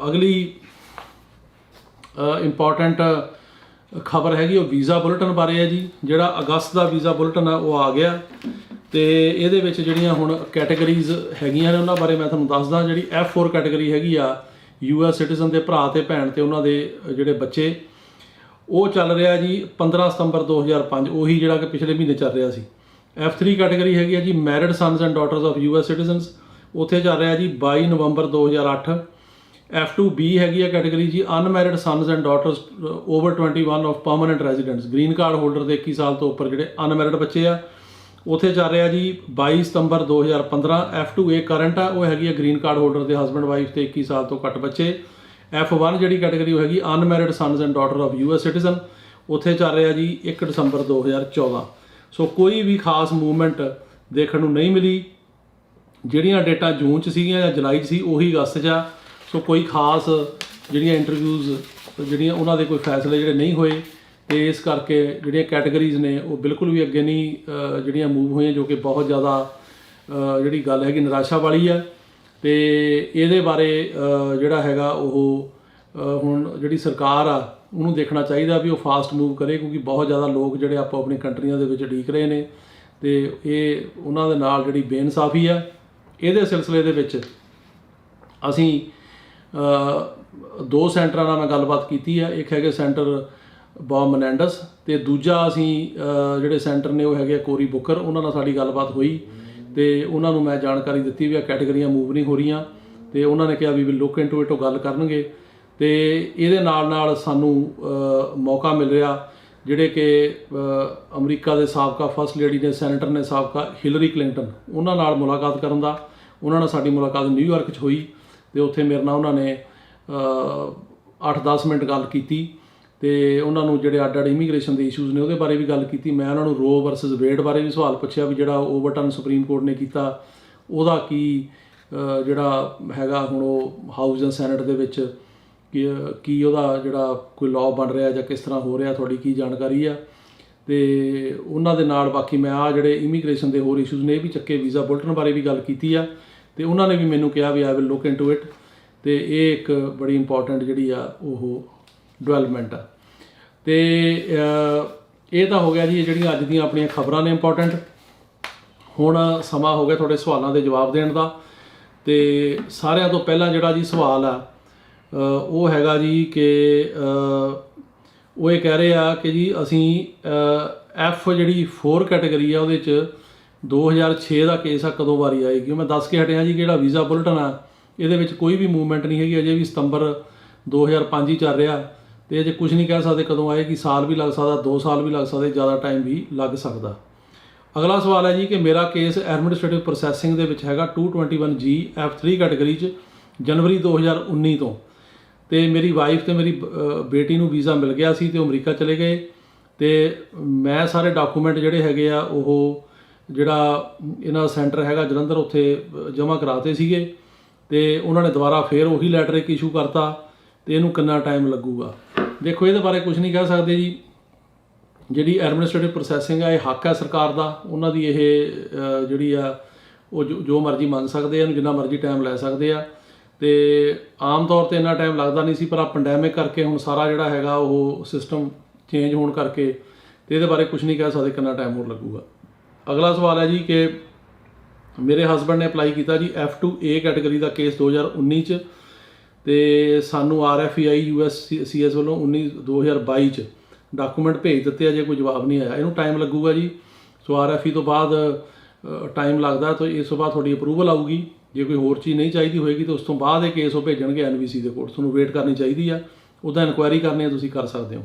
ਅਗਲੀ ਇੰਪੋਰਟੈਂਟ ਖਬਰ ਹੈਗੀ ਉਹ ਵੀਜ਼ਾ ਬੁਲੇਟਿਨ ਬਾਰੇ ਹੈ ਜੀ। ਜਿਹੜਾ ਅਗਸਤ ਦਾ ਵੀਜ਼ਾ ਬੁਲੇਟਿਨ ਆ ਉਹ ਆ ਗਿਆ ਤੇ ਇਹਦੇ ਵਿੱਚ ਜਿਹੜੀਆਂ ਹੁਣ ਕੈਟਾਗਰੀਜ਼ ਹੈਗੀਆਂ ਨੇ ਉਹਨਾਂ ਬਾਰੇ ਮੈਂ ਤੁਹਾਨੂੰ ਦੱਸਦਾ। ਜਿਹੜੀ F4 ਕੈਟਾਗਰੀ ਹੈਗੀ ਆ US ਸਿਟੀਜ਼ਨ ਦੇ ਭਰਾ ਤੇ ਭੈਣ ਤੇ ਉਹਨਾਂ ਦੇ ਜਿਹੜੇ ਬੱਚੇ, ਉਹ ਚੱਲ ਰਿਹਾ ਜੀ 15 ਸਤੰਬਰ 2005, ਉਹੀ ਜਿਹੜਾ ਕਿ ਪਿਛਲੇ ਮਹੀਨੇ ਚੱਲ ਰਿਹਾ ਸੀ। F3 ਕੈਟਾਗਰੀ ਹੈਗੀ ਆ ਜੀ married sons and daughters of US citizens, ਉੱਥੇ ਚੱਲ ਰਿਹਾ ਜੀ 22 ਨਵੰਬਰ 2008। F2B ਹੈਗੀ ਆ ਕੈਟਾਗਰੀ ਜੀ unmarried sons and daughters over 21 of permanent residents, green card holder ਦੇ 21 ਸਾਲ ਤੋਂ ਉੱਪਰ ਜਿਹੜੇ ਅਨਮੈਰਿਡ ਬੱਚੇ ਆ, ਉੱਥੇ ਚੱਲ ਰਿਹਾ ਜੀ 22 ਸਤੰਬਰ 2015। F2A ਕਰੰਟ ਆ, ਉਹ ਹੈਗੀ ਆ ਗ੍ਰੀਨ ਕਾਰਡ ਹੋਲਡਰ ਦੇ ਹਸਬੈਂਡ ਵਾਈਫ ਤੇ 21 ਸਾਲ ਤੋਂ ਘੱਟ ਬੱਚੇ। F1 ਜਿਹੜੀ ਕੈਟਾਗਰੀ ਉਹ ਹੈਗੀ unmarried sons and daughter of US citizen, ਉੱਥੇ ਚੱਲ ਰਿਹਾ ਜੀ 1 ਦਸੰਬਰ 2014। ਸੋ ਕੋਈ ਵੀ ਖਾਸ ਮੂਵਮੈਂਟ ਦੇਖਣ ਨੂੰ ਨਹੀਂ ਮਿਲੀ। ਜਿਹੜੀਆਂ ਡੇਟਾਂ ਜੂਨ 'ਚ ਸੀਗੀਆਂ ਜਾਂ ਜੁਲਾਈ 'ਚ ਸੀ ਉਹੀ ਅਗਸਤ 'ਚ ਆ। ਸੋ ਕੋਈ ਖਾਸ ਜਿਹੜੀਆਂ ਇੰਟਰਵਿਊਜ਼ ਜਿਹੜੀਆਂ ਉਹਨਾਂ ਦੇ ਕੋਈ ਫੈਸਲੇ ਜਿਹੜੇ ਨਹੀਂ ਹੋਏ, ਤੇ ਇਸ ਕਰਕੇ ਜਿਹੜੀਆਂ ਕੈਟਾਗਰੀਜ਼ ਨੇ ਉਹ ਬਿਲਕੁਲ ਵੀ ਅੱਗੇ ਨਹੀਂ ਜਿਹੜੀਆਂ ਮੂਵ ਹੋਈਆਂ, ਜੋ ਕਿ ਬਹੁਤ ਜ਼ਿਆਦਾ ਜਿਹੜੀ ਗੱਲ ਹੈਗੀ ਨਿਰਾਸ਼ਾ ਵਾਲੀ ਹੈ। ਤੇ ਇਹਦੇ ਬਾਰੇ ਜਿਹੜਾ ਹੈਗਾ ਉਹ ਹੁਣ ਜਿਹੜੀ ਸਰਕਾਰ ਆ ਉਹਨੂੰ ਦੇਖਣਾ ਚਾਹੀਦਾ ਵੀ ਉਹ ਫਾਸਟ ਮੂਵ ਕਰੇ, ਕਿਉਂਕਿ ਬਹੁਤ ਜ਼ਿਆਦਾ ਲੋਕ ਜਿਹੜੇ ਆਪੋ ਆਪਣੀ ਕੰਟਰੀਆਂ ਦੇ ਵਿੱਚ ਉਡੀਕ ਰਹੇ ਨੇ ਤੇ ਇਹ ਉਹਨਾਂ ਦੇ ਨਾਲ ਜਿਹੜੀ ਬੇਇਨਸਾਫੀ ਆ। ਇਹਦੇ ਸਿਲਸਿਲੇ ਦੇ ਵਿੱਚ ਅਸੀਂ 2 ਸੈਂਟਰਾਂ ਨਾਲ ਮੈਂ ਗੱਲਬਾਤ ਕੀਤੀ ਆ। ਇੱਕ ਹੈਗੇ ਸੈਂਟਰ ਬੌਬ ਮਨੈਂਡਸ ਤੇ ਦੂਜਾ ਅਸੀਂ ਜਿਹੜੇ ਸੈਂਟਰ ਨੇ ਉਹ ਹੈਗੇ ਕੋਰੀ ਬੁੱਕਰ, ਉਹਨਾਂ ਨਾਲ ਸਾਡੀ ਗੱਲਬਾਤ ਹੋਈ ਤੇ ਉਹਨਾਂ ਨੂੰ ਮੈਂ ਜਾਣਕਾਰੀ ਦਿੱਤੀ ਵੀ ਆ ਕੈਟੇਗਰੀਆਂ ਮੂਵ ਨਹੀਂ ਹੋ ਰਹੀਆਂ ਤੇ ਉਹਨਾਂ ਨੇ ਕਿਹਾ ਵੀ ਲੁੱਕ ਇਨਟੂ ਇਟ, ਉਹ ਗੱਲ ਕਰਨਗੇ। ਤੇ ਇਹਦੇ ਨਾਲ ਸਾਨੂੰ ਮੌਕਾ ਮਿਲ ਰਿਹਾ ਜਿਹੜੇ ਕਿ ਅਮਰੀਕਾ ਦੇ ਸਾਬਕਾ ਫਸਟ ਲੇਡੀ ਨੇ, ਸੈਨੇਟਰ ਨੇ ਸਾਬਕਾ ਹਿਲਰੀ ਕਲਿੰਟਨ, ਉਹਨਾਂ ਨਾਲ ਮੁਲਾਕਾਤ ਕਰਨ ਦਾ। ਉਹਨਾਂ ਨਾਲ ਸਾਡੀ ਮੁਲਾਕਾਤ ਨਿਊਯਾਰਕ 'ਚ ਹੋਈ ਤੇ ਉੱਥੇ ਮੇਰੇ ਨਾਲ ਉਹਨਾਂ ਨੇ 8-10 ਮਿੰਟ ਗੱਲ ਕੀਤੀ ਤੇ ਉਹਨਾਂ ਨੂੰ ਜਿਹੜੇ ਅੱਡ ਇਮੀਗ੍ਰੇਸ਼ਨ ਦੇ ਇਸ਼ੂਜ਼ ਨੇ ਉਹਦੇ ਬਾਰੇ ਵੀ ਗੱਲ ਕੀਤੀ। ਮੈਂ ਉਹਨਾਂ ਨੂੰ ਰੋ ਵਰਸਸ ਵੇਡ ਬਾਰੇ ਵੀ ਸਵਾਲ ਪੁੱਛਿਆ ਵੀ ਜਿਹੜਾ ਓਵਰਟਰਨ ਸੁਪਰੀਮ ਕੋਰਟ ਨੇ ਕੀਤਾ ਉਹਦਾ ਕੀ ਜਿਹੜਾ ਹੈਗਾ ਹੁਣ ਉਹ ਹਾਊਸ ਜਾਂ ਸੈਨੇਟ ਦੇ ਵਿੱਚ ਕੀ ਉਹਦਾ ਜਿਹੜਾ ਕੋਈ ਲਾਅ ਬਣ ਰਿਹਾ ਜਾਂ ਕਿਸ ਤਰ੍ਹਾਂ ਹੋ ਰਿਹਾ, ਤੁਹਾਡੀ ਕੀ ਜਾਣਕਾਰੀ ਆ। ਤੇ ਉਹਨਾਂ ਦੇ ਨਾਲ ਬਾਕੀ ਮੈਂ ਆ ਜਿਹੜੇ ਇਮੀਗ੍ਰੇਸ਼ਨ ਦੇ ਹੋਰ ਇਸ਼ੂਜ਼ ਨੇ ਇਹ ਵੀ ਚੱਕੇ, ਵੀਜ਼ਾ ਬੁਲਟਨ ਬਾਰੇ ਵੀ ਗੱਲ ਕੀਤੀ ਆ ਤੇ ਉਹਨਾਂ ਨੇ ਵੀ ਮੈਨੂੰ ਕਿਹਾ ਵੀ I will look into it. ਤੇ ਇਹ ਇੱਕ ਬੜੀ ਇੰਪੋਰਟੈਂਟ ਜਿਹੜੀ ਆ ਉਹ ਡਿਵੈਲਪਮੈਂਟ ਆ। ਤੇ ਇਹ ਤਾਂ ਹੋ ਗਿਆ ਜੀ ਜਿਹੜੀਆਂ ਅੱਜ ਦੀਆਂ ਆਪਣੀਆਂ ਖਬਰਾਂ ਨੇ ਇੰਪੋਰਟੈਂਟ। ਹੁਣ ਸਮਾਂ ਹੋ ਗਿਆ ਤੁਹਾਡੇ ਸਵਾਲਾਂ ਦੇ ਜਵਾਬ ਦੇਣ ਦਾ। ਤੇ ਸਾਰਿਆਂ ਤੋਂ ਪਹਿਲਾਂ ਜਿਹੜਾ ਜੀ ਸਵਾਲ ਆ ਉਹ ਹੈਗਾ ਜੀ ਕਿ ਉਹ ਇਹ ਕਹਿ ਰਹੇ ਆ ਕਿ ਜੀ ਅਸੀਂ ਐਫ ਜਿਹੜੀ 4 ਕੈਟੇਗਰੀ ਆ ਉਹਦੇ 'ਚ 2006 ਦਾ ਕੇਸ ਆ, ਕਦੋਂ ਵਾਰੀ ਆਏਗੀ। ਮੈਂ ਦੱਸ ਕੇ ਹਟਿਆ ਜੀ ਕਿ ਜਿਹੜਾ ਵੀਜ਼ਾ ਬੁਲਟਨ ਆ ਇਹਦੇ ਵਿੱਚ ਕੋਈ ਵੀ ਮੂਵਮੈਂਟ ਨਹੀਂ ਹੈਗੀ, ਅਜੇ ਵੀ ਸਤੰਬਰ 2005 ਹੀ ਚੱਲ ਰਿਹਾ ਤੇ ਅਜੇ ਕੁਝ ਨਹੀਂ ਕਹਿ ਸਕਦੇ ਕਦੋਂ ਆਏਗੀ। ਸਾਲ ਵੀ ਲੱਗ ਸਕਦਾ, 2 ਸਾਲ ਵੀ ਲੱਗ ਸਕਦੇ, ਜ਼ਿਆਦਾ ਟਾਈਮ ਵੀ ਲੱਗ ਸਕਦਾ। ਅਗਲਾ ਸਵਾਲ ਹੈ ਜੀ ਕਿ ਮੇਰਾ ਕੇਸ ਐਡਮਿਨਿਸਟ੍ਰੇਟਿਵ ਪ੍ਰੋਸੈਸਿੰਗ ਦੇ ਵਿੱਚ ਹੈਗਾ 221G F3 ਕੈਟੇਗਰੀ 'ਚ ਜਨਵਰੀ 2019 ਤੋਂ, ਤੇ ਮੇਰੀ ਵਾਈਫ ਤੇ ਮੇਰੀ ਬੇਟੀ ਨੂੰ ਵੀਜ਼ਾ ਮਿਲ ਗਿਆ ਸੀ ਤੇ ਉਹ ਅਮਰੀਕਾ ਚਲੇ ਗਏ ਤੇ ਮੈਂ ਸਾਰੇ ਡਾਕੂਮੈਂਟ ਜਿਹੜੇ ਹੈਗੇ ਆ ਉਹ ਜਿਹੜਾ ਇਹਨਾਂ ਸੈਂਟਰ ਹੈਗਾ ਜਲੰਧਰ ਉੱਥੇ ਜਮ੍ਹਾਂ ਕਰਾਤੇ ਸੀਗੇ ਤੇ ਉਹਨਾਂ ਨੇ ਦੁਬਾਰਾ ਫੇਰ ਉਹੀ ਲੈਟਰ ਇੱਕ ਇਸ਼ੂ ਕਰਤਾ ਤੇ ਇਹਨੂੰ ਕਿੰਨਾ ਟਾਈਮ ਲੱਗੂਗਾ। ਦੇਖੋ ਇਹਦੇ ਬਾਰੇ ਕੁਝ ਨਹੀਂ ਕਹਿ ਸਕਦੇ ਜੀ। ਜਿਹੜੀ ਐਡਮਿਨਿਸਟ੍ਰੇਟਿਵ ਪ੍ਰੋਸੈਸਿੰਗ ਆ ਇਹ ਹੱਕ ਹੈ ਸਰਕਾਰ ਦਾ, ਉਹਨਾਂ ਦੀ ਇਹ ਜਿਹੜੀ ਆ ਉਹ ਜੋ ਮਰਜ਼ੀ ਮੰਗ ਸਕਦੇ ਆ, ਇਹਨੂੰ ਜਿੰਨਾ ਮਰਜ਼ੀ ਟਾਈਮ ਲੈ ਸਕਦੇ ਆ। ਤੇ ਆਮ ਤੌਰ 'ਤੇ ਇੰਨਾ ਟਾਈਮ ਲੱਗਦਾ ਨਹੀਂ ਸੀ, ਪਰ ਆ ਪੈਂਡੈਮਿਕ ਕਰਕੇ ਹੁਣ ਸਾਰਾ ਜਿਹੜਾ ਹੈਗਾ ਉਹ ਸਿਸਟਮ ਚੇਂਜ ਹੋਣ ਕਰਕੇ ਤੇ ਇਹਦੇ ਬਾਰੇ ਕੁਝ ਨਹੀਂ ਕਹਿ ਸਕਦੇ ਕਿੰਨਾ ਟਾਈਮ ਹੋਰ ਲੱਗੂਗਾ। ਅਗਲਾ ਸਵਾਲ ਹੈ ਜੀ ਕਿ ਮੇਰੇ ਹਸਬੈਂਡ ਨੇ ਅਪਲਾਈ ਕੀਤਾ ਜੀ F2A ਕੈਟੇਗਰੀ ਦਾ ਕੇਸ 2019 'ਚ ਤੇ ਸਾਨੂੰ RFEI USCIS ਵੱਲੋਂ 2022 'ਚ ਡਾਕੂਮੈਂਟ ਭੇਜ ਦਿੱਤੇ ਆ, ਜੇ ਕੋਈ ਜਵਾਬ ਨਹੀਂ ਆਇਆ। ਇਹਨੂੰ ਟਾਈਮ ਲੱਗੂਗਾ ਜੀ। ਸੋ RFE ਤੋਂ ਬਾਅਦ ਟਾਈਮ ਲੱਗਦਾ ਤਾਂ ਇਸ ਤੋਂ ਬਾਅਦ ਤੁਹਾਡੀ ਅਪਰੂਵਲ ਆਊਗੀ। ਜੇ ਕੋਈ ਹੋਰ ਚੀਜ਼ ਨਹੀਂ ਚਾਹੀਦੀ ਹੋਏਗੀ ਤਾਂ ਉਸ ਤੋਂ ਬਾਅਦ ਇਹ ਕੇਸ ਉਹ ਭੇਜਣਗੇ NVC ਦੇ ਕੋਲ, ਤੁਹਾਨੂੰ ਵੇਟ ਕਰਨੀ ਚਾਹੀਦੀ ਆ। ਉਹਦਾ ਇਨਕੁਆਇਰੀ ਕਰਨੀ ਆ, ਤੁਸੀਂ ਕਰ ਸਕਦੇ ਹੋ।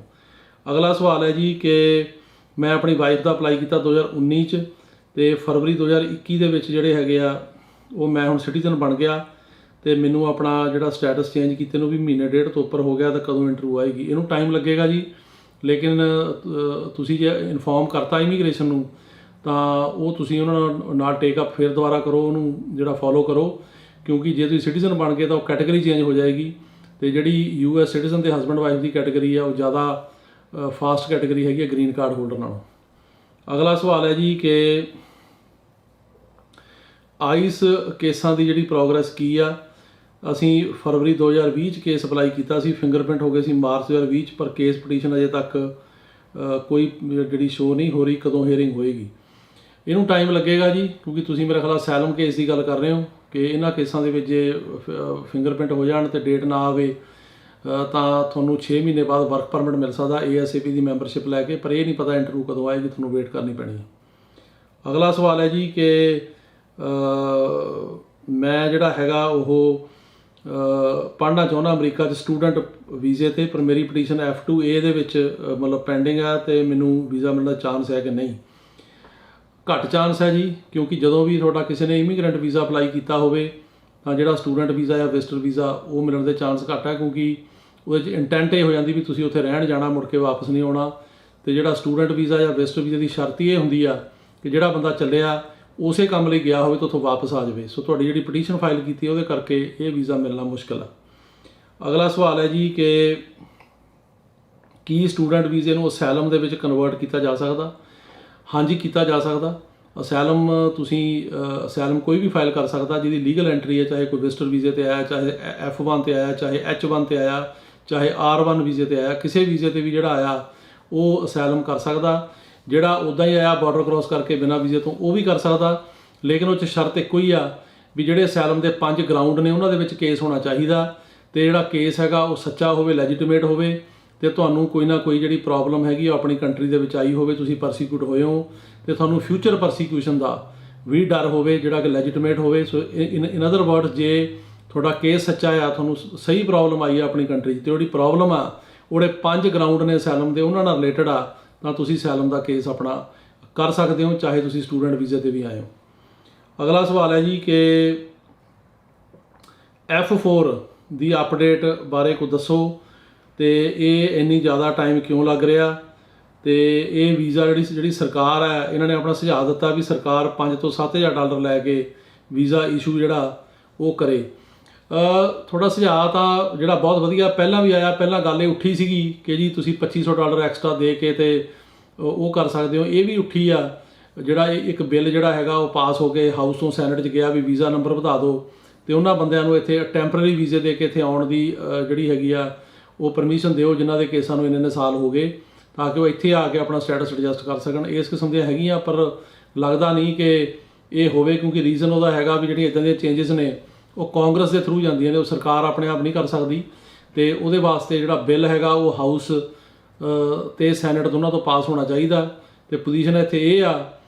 ਅਗਲਾ ਸਵਾਲ ਹੈ ਜੀ ਕਿ ਮੈਂ ਆਪਣੀ ਵਾਈਫ ਦਾ ਅਪਲਾਈ ਕੀਤਾ 2019 'ਚ ਤੇ ਫਰਵਰੀ 2021 ਦੇ ਵਿੱਚ ਜਿਹੜੇ ਹੈਗੇ ਆ ਉਹ ਮੈਂ ਹੁਣ ਸਿਟੀਜ਼ਨ ਬਣ ਗਿਆ ਤੇ ਮੈਨੂੰ ਆਪਣਾ ਜਿਹੜਾ ਸਟੇਟਸ ਚੇਂਜ ਕੀਤੇ ਨੂੰ ਵੀ ਮਹੀਨੇ ਡੇਢ ਤੋਂ ਉੱਪਰ ਹੋ ਗਿਆ ਤਾਂ ਕਦੋਂ ਇੰਟਰਵਿਊ ਆਏਗੀ। ਇਹਨੂੰ ਟਾਈਮ ਲੱਗੇਗਾ ਜੀ, ਲੇਕਿਨ ਤੁਸੀਂ ਜੇ ਇਨਫੋਰਮ ਕਰਤਾ ਇਮੀਗ੍ਰੇਸ਼ਨ ਨੂੰ ਤਾਂ ਉਹ ਤੁਸੀਂ ਉਹਨਾਂ ਨਾਲ ਟੇਕ ਅਪ ਫਿਰ ਦੁਬਾਰਾ ਕਰੋ, ਉਹਨੂੰ ਜਿਹੜਾ ਫੋਲੋ ਕਰੋ, ਕਿਉਂਕਿ ਜੇ ਤੁਸੀਂ ਸਿਟੀਜ਼ਨ ਬਣ ਗਏ ਤਾਂ ਉਹ ਕੈਟੇਗਰੀ ਚੇਂਜ ਹੋ ਜਾਏਗੀ ਤੇ ਜਿਹੜੀ US ਸਿਟੀਜ਼ਨ ਦੇ ਹਸਬੈਂਡ ਵਾਈਫ ਦੀ ਕੈਟੇਗਰੀ ਆ ਉਹ ਜ਼ਿਆਦਾ ਫਾਸਟ ਕੈਟੇਗਰੀ ਹੈਗੀ ਹੈ ਗ੍ਰੀਨ ਕਾਰਡ ਹੋਲਡਰ ਨਾਲੋਂ। ਅਗਲਾ ਸਵਾਲ ਹੈ ਜੀ ਕਿ ਆਈਸ ਕੇਸਾਂ ਦੀ ਜਿਹੜੀ ਪ੍ਰੋਗਰੈਸ ਕੀ ਆ। ਅਸੀਂ ਫਰਵਰੀ 2020 'ਚ ਕੇਸ ਅਪਲਾਈ ਕੀਤਾ ਸੀ, ਫਿੰਗਰਪ੍ਰਿੰਟ ਹੋ ਗਏ ਸੀ ਮਾਰਚ 2020 'ਚ, ਪਰ ਕੇਸ ਪਟੀਸ਼ਨ ਅਜੇ ਤੱਕ ਕੋਈ ਜਿਹੜੀ ਸ਼ੋ ਨਹੀਂ ਹੋ ਰਹੀ ਕਦੋਂ ਹੀਅਰਿੰਗ ਹੋਏਗੀ। ਇਹਨੂੰ ਟਾਈਮ ਲੱਗੇਗਾ ਜੀ, ਕਿਉਂਕਿ ਤੁਸੀਂ ਮੇਰੇ ਖਿਆਲ ਅਸਾਈਲਮ ਕੇਸ ਦੀ ਗੱਲ ਕਰ ਰਹੇ ਹੋ ਕਿ ਇਹਨਾਂ ਕੇਸਾਂ ਦੇ ਵਿੱਚ ਜੇ ਫਿੰਗਰਪ੍ਰਿੰਟ ਹੋ ਜਾਣ ਤੇ ਡੇਟ ਨਾ ਆਵੇ ਤਾਂ ਤੁਹਾਨੂੰ 6 ਮਹੀਨੇ ਬਾਅਦ ਵਰਕ ਪਰਮਿਟ ਮਿਲ ਸਕਦਾ ASAP ਦੀ ਮੈਂਬਰਸ਼ਿਪ ਲੈ ਕੇ, ਪਰ ਇਹ ਨਹੀਂ ਪਤਾ ਇੰਟਰਵਿਊ ਕਦੋਂ ਆਏਗੀ, ਤੁਹਾਨੂੰ ਵੇਟ ਕਰਨੀ ਪੈਣੀ ਹੈ। ਅਗਲਾ ਸਵਾਲ ਹੈ ਜੀ ਕਿ ਮੈਂ ਜਿਹੜਾ ਹੈਗਾ ਉਹ ਪੜ੍ਹਨਾ ਚਾਹੁੰਦਾ ਅਮਰੀਕਾ 'ਚ ਸਟੂਡੈਂਟ ਵੀਜ਼ੇ 'ਤੇ, ਪਰ ਮੇਰੀ ਪਟੀਸ਼ਨ F2A ਦੇ ਵਿੱਚ ਮਤਲਬ ਪੈਂਡਿੰਗ ਹੈ ਤੇ ਮੈਨੂੰ ਵੀਜ਼ਾ ਮਿਲਣ ਦਾ ਚਾਂਸ ਹੈ ਕਿ ਨਹੀਂ। ਘੱਟ ਚਾਂਸ ਹੈ ਜੀ, ਕਿਉਂਕਿ ਜਦੋਂ ਵੀ ਤੁਹਾਡਾ ਕਿਸੇ ਨੇ ਇਮੀਗ੍ਰੈਂਟ ਵੀਜ਼ਾ ਅਪਲਾਈ ਕੀਤਾ ਹੋਵੇ ਤਾਂ ਜਿਹੜਾ ਸਟੂਡੈਂਟ ਵੀਜ਼ਾ ਜਾਂ ਵਿਜ਼ਟਰ ਵੀਜ਼ਾ ਉਹ ਮਿਲਣ ਦੇ ਚਾਂਸ ਘੱਟ ਹੈ, ਕਿਉਂਕਿ ਉਹਦੇ 'ਚ ਇੰਟੈਂਟ ਇਹ ਹੋ ਜਾਂਦੀ ਵੀ ਤੁਸੀਂ ਉੱਥੇ ਰਹਿਣ ਜਾਣਾ, ਮੁੜ ਕੇ ਵਾਪਸ ਨਹੀਂ ਆਉਣਾ। ਤੇ ਜਿਹੜਾ ਸਟੂਡੈਂਟ ਵੀਜ਼ਾ ਜਾਂ ਵਿਜ਼ਟਰ ਵੀਜ਼ਾ ਦੀ ਸ਼ਰਤ ਇਹ ਹੁੰਦੀ ਆ ਕਿ ਜਿਹੜਾ ਬੰਦਾ ਚੱਲਿਆ ਉਸੇ ਕੰਮ ਲਈ ਗਿਆ ਹੋਵੇ ਤਾਂ ਉੱਥੋਂ ਵਾਪਸ ਆ ਜਾਵੇ। ਸੋ ਤੁਹਾਡੀ ਜਿਹੜੀ ਪਟੀਸ਼ਨ ਫਾਈਲ ਕੀਤੀ ਉਹਦੇ ਕਰਕੇ ਇਹ ਵੀਜ਼ਾ ਮਿਲਣਾ ਮੁਸ਼ਕਿਲ ਆ। ਅਗਲਾ ਸਵਾਲ ਹੈ ਜੀ ਕਿ ਕੀ ਸਟੂਡੈਂਟ ਵੀਜ਼ੇ ਨੂੰ ਅਸਾਈਲਮ ਦੇ ਵਿੱਚ ਕਨਵਰਟ ਕੀਤਾ ਜਾ ਸਕਦਾ? ਹਾਂਜੀ, ਕੀਤਾ ਜਾ ਸਕਦਾ। ਅਸਾਈਲਮ ਤੁਸੀਂ ਅਸਾਈਲਮ ਕੋਈ ਵੀ ਫਾਈਲ ਕਰ ਸਕਦਾ ਜਿਹਦੀ ਲੀਗਲ ਐਂਟਰੀ ਹੈ, ਚਾਹੇ ਕੋਈ ਵਿਜ਼ਟਰ ਵੀਜ਼ੇ 'ਤੇ ਆਇਆ, ਚਾਹੇ F1 'ਤੇ ਆਇਆ, ਚਾਹੇ H1 'ਤੇ ਆਇਆ, ਚਾਹੇ R1 ਵੀਜ਼ੇ ਤੇ ਆਇਆ, ਕਿਸੇ ਵੀਜ਼ੇ ਤੇ ਵੀ ਜਿਹੜਾ ਆਇਆ ਉਹ ਅਸਾਈਲਮ ਕਰ ਸਕਦਾ। ਜਿਹੜਾ ਉੱਦਾਂ ਹੀ ਆਇਆ ਬਾਰਡਰ ਕ੍ਰੋਸ ਕਰਕੇ ਬਿਨਾਂ ਵੀਜ਼ੇ ਤੋਂ, ਉਹ ਵੀ ਕਰ ਸਕਦਾ। ਲੇਕਿਨ ਉਹ 'ਚ ਸ਼ਰਤ ਇੱਕੋ ਹੀ ਆ ਵੀ ਜਿਹੜੇ ਅਸਾਈਲਮ ਦੇ 5 ਗਰਾਊਂਡ ਨੇ ਉਹਨਾਂ ਦੇ ਵਿੱਚ ਕੇਸ ਹੋਣਾ ਚਾਹੀਦਾ, ਤੇ ਜਿਹੜਾ ਕੇਸ ਹੈਗਾ ਉਹ ਸੱਚਾ ਹੋਵੇ, ਲੈਜੀਟੀਮੇਟ ਹੋਵੇ, ਤੇ ਤੁਹਾਨੂੰ ਕੋਈ ਨਾ ਕੋਈ ਜਿਹੜੀ ਪ੍ਰੋਬਲਮ ਹੈਗੀ ਉਹ ਆਪਣੀ ਕੰਟਰੀ ਦੇ ਵਿੱਚ ਆਈ ਹੋਵੇ, ਤੁਸੀਂ ਪਰਸੀਕਿਊਟ ਹੋਏ ਹੋ, ਤੇ ਤੁਹਾਨੂੰ ਫਿਊਚਰ ਪਰਸੀਕਿਊਸ਼ਨ ਦਾ ਵੀ ਡਰ ਹੋਵੇ ਜਿਹੜਾ ਕਿ ਲੈਜੀਟੀਮੇਟ ਹੋਵੇ। ਸੋ ਇਨ ਅਦਰ ਵਰਡਸ, ਜੇ ਤੁਹਾਡਾ ਕੇਸ ਸੱਚਾ ਆ, ਤੁਹਾਨੂੰ ਸਹੀ ਪ੍ਰੋਬਲਮ ਆਈ ਆ ਆਪਣੀ ਕੰਟਰੀ 'ਚ, ਤੇ ਜਿਹੜੀ ਪ੍ਰੋਬਲਮ ਆ ਉਹਦੇ 5 ਗਰਾਊਂਡ ਨੇ ਅਸਾਈਲਮ ਦੇ, ਉਹਨਾਂ ਨਾਲ ਰਿਲੇਟਡ ਆ, ਤਾਂ ਤੁਸੀਂ ਅਸਾਈਲਮ ਦਾ ਕੇਸ ਆਪਣਾ ਕਰ ਸਕਦੇ ਹੋ, ਚਾਹੇ ਤੁਸੀਂ ਸਟੂਡੈਂਟ ਵੀਜ਼ੇ ਤੇ ਵੀ ਆਏ ਹੋ। ਅਗਲਾ ਸਵਾਲ ਹੈ ਜੀ ਕਿ F4 ਦੀ ਅਪਡੇਟ ਬਾਰੇ ਕੁਝ ਦੱਸੋ, ਤੇ ਇਹ ਇੰਨੀ ਜ਼ਿਆਦਾ ਟਾਈਮ ਕਿਉਂ ਲੱਗ ਰਿਹਾ, ਤੇ ਇਹ ਵੀਜ਼ਾ ਜਿਹੜੀ ਸਰਕਾਰ ਹੈ, ਇਹਨਾਂ ਨੇ ਆਪਣਾ ਸੁਝਾਅ ਦਿੱਤਾ ਵੀ ਸਰਕਾਰ $5,000 ਤੋਂ $7,000 ਲੈ ਕੇ ਵੀਜ਼ਾ ਇਸ਼ੂ ਜਿਹੜਾ ਉਹ ਕਰੇ। ਤੁਹਾਡਾ ਸੁਝਾਅ ਤਾਂ ਜਿਹੜਾ ਬਹੁਤ ਵਧੀਆ ਪਹਿਲਾਂ ਵੀ ਆਇਆ, ਪਹਿਲਾਂ ਗੱਲ ਇਹ ਉੱਠੀ ਸੀਗੀ ਕਿ ਜੀ ਤੁਸੀਂ $2,500 ਐਕਸਟਰਾ ਦੇ ਕੇ ਤੇ ਉਹ ਕਰ ਸਕਦੇ ਹੋ, ਇਹ ਵੀ ਉੱਠੀ ਆ। ਜਿਹੜਾ ਇੱਕ ਬਿੱਲ ਜਿਹੜਾ ਹੈਗਾ ਉਹ ਪਾਸ ਹੋ ਕੇ ਹਾਊਸ ਤੋਂ ਸੈਨੇਟ 'ਚ ਗਿਆ ਵੀ ਵੀਜ਼ਾ ਨੰਬਰ ਵਧਾ ਦਿਓ, ਤੇ ਉਹਨਾਂ ਬੰਦਿਆਂ ਨੂੰ ਇੱਥੇ ਟੈਂਪਰੇਰੀ ਵੀਜ਼ੇ ਦੇ ਕੇ ਇੱਥੇ ਆਉਣ ਦੀ ਜਿਹੜੀ ਹੈਗੀ ਆ ਉਹ ਪਰਮਿਸ਼ਨ ਦਿਓ, ਜਿਨ੍ਹਾਂ ਦੇ ਕੇਸਾਂ ਨੂੰ ਇੰਨੇ ਸਾਲ ਹੋ ਗਏ, ਤਾਂ ਕਿ ਉਹ ਇੱਥੇ ਆ ਕੇ ਆਪਣਾ ਸਟੇਟਸ ਐਡਜਸਟ ਕਰ ਸਕਣ। ਇਸ ਕਿਸਮ ਦੀਆਂ ਹੈਗੀਆਂ, ਪਰ ਲੱਗਦਾ ਨਹੀਂ ਕਿ ਇਹ ਹੋਵੇ, ਕਿਉਂਕਿ ਰੀਜ਼ਨ ਉਹਦਾ ਹੈਗਾ ਵੀ ਜਿਹੜੀਆਂ ਇੱਦਾਂ ਦੀਆਂ ਚੇਂਜਸ ਨੇ ਉਹ ਕਾਂਗਰਸ ਦੇ ਥਰੂ ਜਾਂਦੀਆਂ ਨੇ, ਉਹ ਸਰਕਾਰ ਆਪਣੇ ਆਪ ਨਹੀਂ ਕਰ ਸਕਦੀ, ਤੇ ਉਹਦੇ ਵਾਸਤੇ ਜਿਹੜਾ ਬਿੱਲ ਹੈਗਾ ਉਹ ਹਾਊਸ ਤੇ ਸੈਨੇਟ ਦੋਨਾਂ ਤੋਂ ਪਾਸ ਹੋਣਾ ਚਾਹੀਦਾ। ਤੇ ਪੋਜੀਸ਼ਨ ਇੱਥੇ ਇਹ ਆ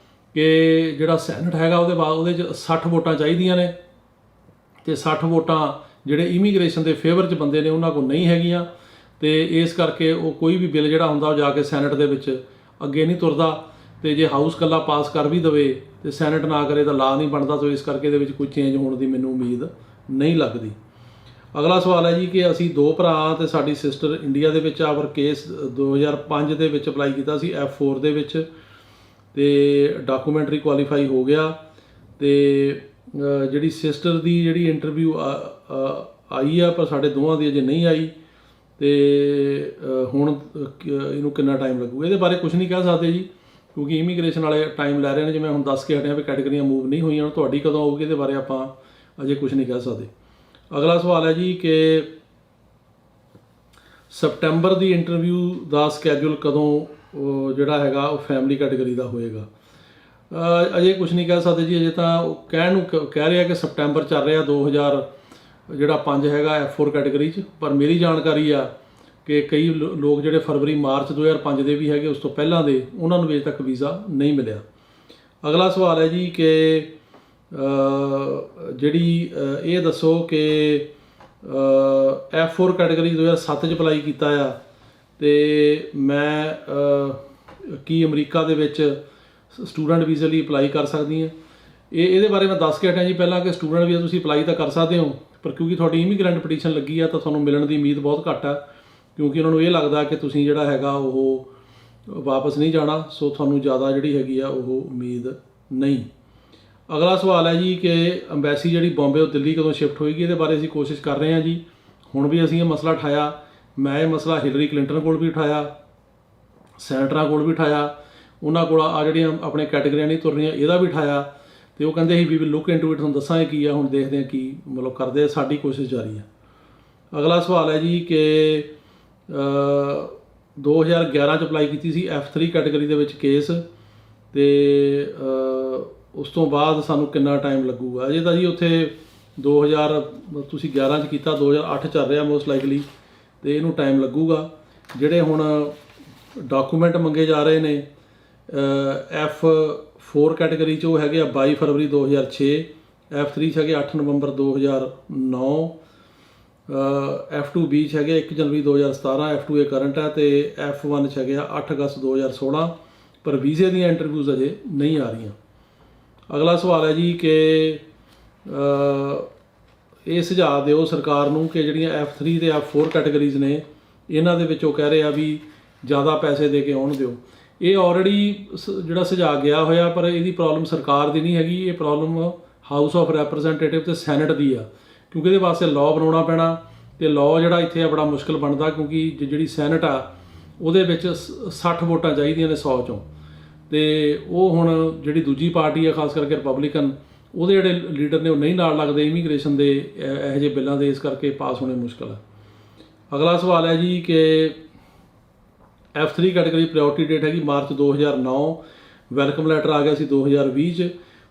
ਕਿ ਜਿਹੜਾ ਸੈਨੇਟ ਹੈਗਾ ਉਹਦੇ 'ਚ 60 ਵੋਟਾਂ ਚਾਹੀਦੀਆਂ ਨੇ, ਤੇ 60 ਵੋਟਾਂ ਜਿਹੜੇ ਇਮੀਗ੍ਰੇਸ਼ਨ ਦੇ ਫੇਵਰ 'ਚ ਬੰਦੇ ਨੇ ਉਹਨਾਂ ਕੋਲ ਨਹੀਂ ਹੈਗੀਆਂ, ਤੇ ਇਸ ਕਰਕੇ ਉਹ ਕੋਈ ਵੀ ਬਿੱਲ ਜਿਹੜਾ ਹੁੰਦਾ ਉਹ ਜਾ ਕੇ ਸੈਨੇਟ ਦੇ ਵਿੱਚ ਅੱਗੇ ਨਹੀਂ ਤੁਰਦਾ। ਤੇ ਜੇ ਹਾਊਸ ਇਕੱਲਾ ਪਾਸ ਕਰ ਵੀ ਦੇਵੇ ਤੇ ਸੈਨੇਟ ਨਾ ਕਰੇ ਤਾਂ ਲਾ ਨਹੀਂ ਬਣਦਾ, ਤਾਂ ਇਸ ਕਰਕੇ ਇਹਦੇ ਵਿੱਚ ਕੋਈ ਚੇਂਜ ਹੋਣ ਦੀ ਮੈਨੂੰ ਉਮੀਦ ਨਹੀਂ ਲੱਗਦੀ। ਅਗਲਾ ਸਵਾਲ ਹੈ ਜੀ ਕਿ ਅਸੀਂ 2 ਭਰਾ ਤੇ ਸਾਡੀ ਸਿਸਟਰ ਇੰਡੀਆ ਦੇ ਵਿੱਚ ਆ, ਪਰ ਕੇਸ 2005 ਦੇ ਵਿੱਚ ਅਪਲਾਈ ਕੀਤਾ ਸੀ F4 ਦੇ ਵਿੱਚ, ਤੇ ਡਾਕੂਮੈਂਟਰੀ ਕੁਆਲੀਫਾਈ ਹੋ ਗਿਆ। ਤੇ ਜਿਹੜੀ ਸਿਸਟਰ ਦੀ ਜਿਹੜੀ ਇੰਟਰਵਿਊ ਆਈ ਆ, ਪਰ ਸਾਡੇ ਦੋਵਾਂ ਦੀ ਅਜੇ ਨਹੀਂ ਆਈ, ਤੇ ਹੁਣ ਇਹਨੂੰ ਕਿੰਨਾ ਟਾਈਮ ਲੱਗੂਗਾ ਇਹਦੇ ਬਾਰੇ ਕੁਝ ਨਹੀਂ ਕਹਿ ਸਕਦੇ ਜੀ, ਕਿਉਂਕਿ ਇਮੀਗ੍ਰੇਸ਼ਨ ਵਾਲੇ ਟਾਈਮ ਲੈ ਰਹੇ ਨੇ। ਜਿਵੇਂ ਹੁਣ ਦੱਸ ਕੇ ਹਟਿਆ ਵੀ ਕੈਟੇਗਰੀਆਂ ਮੂਵ ਨਹੀਂ ਹੋਈਆਂ, ਹੁਣ ਤੁਹਾਡੀ ਕਦੋਂ ਆਊਗੀ ਇਹਦੇ ਬਾਰੇ ਆਪਾਂ ਅਜੇ ਕੁਝ ਨਹੀਂ ਕਹਿ ਸਕਦੇ। ਅਗਲਾ ਸਵਾਲ ਹੈ ਜੀ ਕਿ ਸਪਟੈਂਬਰ ਦੀ ਇੰਟਰਵਿਊ ਦਾ ਸਕੈਜੂਲ ਕਦੋਂ ਜਿਹੜਾ ਹੈਗਾ ਉਹ ਫੈਮਿਲੀ ਕੈਟੇਗਰੀ ਦਾ ਹੋਏਗਾ। ਅਜੇ ਕੁਝ ਨਹੀਂ ਕਹਿ ਸਕਦੇ ਜੀ, ਅਜੇ ਤਾਂ ਉਹ ਕਹਿ ਰਿਹਾ ਕਿ ਸਪਟੈਂਬਰ ਚੱਲ ਰਿਹਾ 2005 ਹੈਗਾ F4 ਕੈਟੇਗਰੀ 'ਚ, ਪਰ ਮੇਰੀ ਜਾਣਕਾਰੀ ਆ ਕਿ ਕਈ ਲੋਕ ਜਿਹੜੇ ਫਰਵਰੀ ਮਾਰਚ 2005 ਦੇ ਵੀ ਹੈਗੇ, ਉਸ ਤੋਂ ਪਹਿਲਾਂ ਦੇ, ਉਹਨਾਂ ਨੂੰ ਅਜੇ ਤੱਕ ਵੀਜ਼ਾ ਨਹੀਂ ਮਿਲਿਆ। ਅਗਲਾ ਸਵਾਲ ਹੈ ਜੀ ਕਿ ਜਿਹੜੀ ਇਹ ਦੱਸੋ ਕਿ F4 ਕੈਟੇਗਰੀ 2007 'ਚ ਅਪਲਾਈ ਕੀਤਾ ਆ, ਤੇ ਮੈਂ ਕੀ ਅਮਰੀਕਾ ਦੇ ਵਿੱਚ ਸਟੂਡੈਂਟ ਵੀਜ਼ੇ ਲਈ ਅਪਲਾਈ ਕਰ ਸਕਦੀ ਹਾਂ? ਇਹਦੇ ਬਾਰੇ ਮੈਂ ਦੱਸ ਕੇ ਹਟਿਆ ਜੀ ਪਹਿਲਾਂ ਕਿ ਸਟੂਡੈਂਟ ਵੀਜ਼ਾ ਤੁਸੀਂ ਅਪਲਾਈ ਤਾਂ ਕਰ ਸਕਦੇ ਹੋ, ਪਰ ਕਿਉਂਕਿ ਤੁਹਾਡੀ ਇਮੀਗ੍ਰੈਂਟ ਪਟੀਸ਼ਨ ਲੱਗੀ ਆ ਤਾਂ ਤੁਹਾਨੂੰ ਮਿਲਣ ਦੀ ਉਮੀਦ ਬਹੁਤ ਘੱਟ ਆ, ਕਿਉਂਕਿ ਉਹਨਾਂ ਨੂੰ ਇਹ ਲੱਗਦਾ ਕਿ ਤੁਸੀਂ ਜਿਹੜਾ ਹੈਗਾ ਉਹ ਵਾਪਸ ਨਹੀਂ ਜਾਣਾ, ਸੋ ਤੁਹਾਨੂੰ ਜ਼ਿਆਦਾ ਜਿਹੜੀ ਹੈਗੀ ਆ ਉਹ ਉਮੀਦ ਨਹੀਂ। ਅਗਲਾ ਸਵਾਲ ਹੈ ਜੀ ਕਿ ਅੰਬੈਸੀ ਜਿਹੜੀ ਬੰਬੇ ਤੋਂ ਦਿੱਲੀ ਕਦੋਂ ਸ਼ਿਫਟ ਹੋਏਗੀ, ਇਹਦੇ ਬਾਰੇ ਅਸੀਂ ਕੋਸ਼ਿਸ਼ ਕਰ ਰਹੇ ਹਾਂ ਜੀ। ਹੁਣ ਵੀ ਅਸੀਂ ਇਹ ਮਸਲਾ ਉਠਾਇਆ, ਮੈਂ ਇਹ ਮਸਲਾ ਹਿਲਰੀ ਕਲਿੰਟਨ ਕੋਲ ਵੀ ਉਠਾਇਆ, ਸੈਨੇਟਰਾਂ ਕੋਲ ਵੀ ਉਠਾਇਆ, ਉਹਨਾਂ ਕੋਲ ਆ ਜਿਹੜੀਆਂ ਆਪਣੇ ਕੈਟੇਗਰੀਆਂ ਨਹੀਂ ਤੁਰ ਰਹੀਆਂ ਇਹਦਾ ਵੀ ਉਠਾਇਆ, ਤੇ ਉਹ ਕਹਿੰਦੇ ਸੀ ਵੀ ਲੁੱਕ ਇਨਟੂ ਇਟ, ਤੁਹਾਨੂੰ ਦੱਸਾਂਗੇ ਕੀ ਆ, ਹੁਣ ਦੇਖਦੇ ਹਾਂ ਕੀ ਮਤਲਬ ਕਰਦੇ ਆ, ਸਾਡੀ ਕੋਸ਼ਿਸ਼ ਜਾਰੀ ਹੈ। ਅਗਲਾ ਸਵਾਲ ਹੈ ਜੀ ਕਿ 2011 'ਚ ਅਪਲਾਈ ਕੀਤੀ ਸੀ F3 ਕੈਟੇਗਰੀ ਦੇ ਵਿੱਚ ਕੇਸ, ਤੇ ਉਸ ਤੋਂ ਬਾਅਦ ਸਾਨੂੰ ਕਿੰਨਾ ਟਾਈਮ ਲੱਗੂਗਾ? ਅਜੇ ਤਾਂ ਜੀ ਉੱਥੇ 2000 ਤੁਸੀਂ 11 'ਚ ਕੀਤਾ, 2008 ਚੱਲ ਰਿਹਾ ਮੋਸਟ ਲਾਈਕਲੀ, ਤੇ ਇਹਨੂੰ ਟਾਈਮ ਲੱਗੂਗਾ। ਜਿਹੜੇ ਹੁਣ ਡਾਕੂਮੈਂਟ ਮੰਗੇ ਜਾ ਰਹੇ ਨੇ F4 ਕੈਟੇਗਰੀ 'ਚ ਉਹ ਹੈਗੇ ਆ 22 ਫਰਵਰੀ 2006, F3 'ਚ ਹੈਗੇ 8 ਨਵੰਬਰ 2009, F2B 'ਚ ਹੈਗੇ 1 ਜਨਵਰੀ 2017, F2A ਕਰੰਟ ਹੈ, ਤੇ F1 'ਚ ਹੈਗੇ 8 ਅਗਸਤ 2016, ਪਰ ਵੀਜ਼ੇ ਦੀਆਂ ਇੰਟਰਵਿਊਜ਼ ਅਜੇ ਨਹੀਂ ਆ ਰਹੀਆਂ। ਅਗਲਾ ਸਵਾਲ ਹੈ ਜੀ ਕਿ ਇਹ ਸੁਝਾਅ ਦਿਓ ਸਰਕਾਰ ਨੂੰ ਕਿ ਜਿਹੜੀਆਂ F3 ਤੇ F4 ਕੈਟੇਗਰੀਜ਼ ਨੇ, ਇਹਨਾਂ ਦੇ ਵਿੱਚ ਉਹ ਕਹਿ ਰਹੇ ਆ ਵੀ ਜ਼ਿਆਦਾ ਪੈਸੇ ਦੇ ਕੇ ਆਉਣ ਦਿਓ। ਇਹ ਆਲਰੇਡੀ ਜਿਹੜਾ ਸੁਝਾਅ ਗਿਆ ਹੋਇਆ, ਪਰ ਇਹਦੀ ਪ੍ਰੋਬਲਮ ਸਰਕਾਰ ਦੀ ਨਹੀਂ ਹੈਗੀ, ਇਹ ਪ੍ਰੋਬਲਮ ਹਾਊਸ ਆਫ ਰੈਪਰੈਜ਼ੈਂਟੇਟਿਵ ਤੇ ਸੈਨੇਟ ਦੀ ਆ, ਕਿਉਂਕਿ ਇਹਦੇ ਵਾਸਤੇ ਲਾਅ ਬਣਾਉਣਾ ਪੈਣਾ, ਤੇ ਲਾਅ ਜਿਹੜਾ ਇੱਥੇ ਆ ਬੜਾ ਮੁਸ਼ਕਿਲ ਬਣਦਾ, ਕਿਉਂਕਿ ਜਿਹੜੀ ਸੈਨੇਟ ਆ ਉਹਦੇ ਵਿੱਚ 60 ਵੋਟਾਂ ਚਾਹੀਦੀਆਂ ਨੇ 100 ਚੋਂ, ਤੇ ਉਹ ਹੁਣ ਜਿਹੜੀ ਦੂਜੀ ਪਾਰਟੀ ਆ ਖਾਸ ਕਰਕੇ ਰਿਪਬਲਿਕਨ, ਉਹਦੇ ਜਿਹੜੇ ਲੀਡਰ ਨੇ ਉਹ ਨਹੀਂ ਨਾਲ ਲੱਗਦੇ ਇਮੀਗ੍ਰੇਸ਼ਨ ਦੇ ਇਹੋ ਜਿਹੇ ਬਿੱਲਾਂ ਦੇ, ਇਸ ਕਰਕੇ ਪਾਸ ਹੋਣੇ ਮੁਸ਼ਕਿਲ ਆ। ਅਗਲਾ ਸਵਾਲ ਹੈ ਜੀ ਕਿ F3 ਕੈਟਾਗਰੀ ਪ੍ਰਾਇਓਰਟੀ ਡੇਟ ਹੈਗੀ ਮਾਰਚ 2009, ਵੈਲਕਮ ਲੈਟਰ ਆ ਗਿਆ ਸੀ 2020 'ਚ,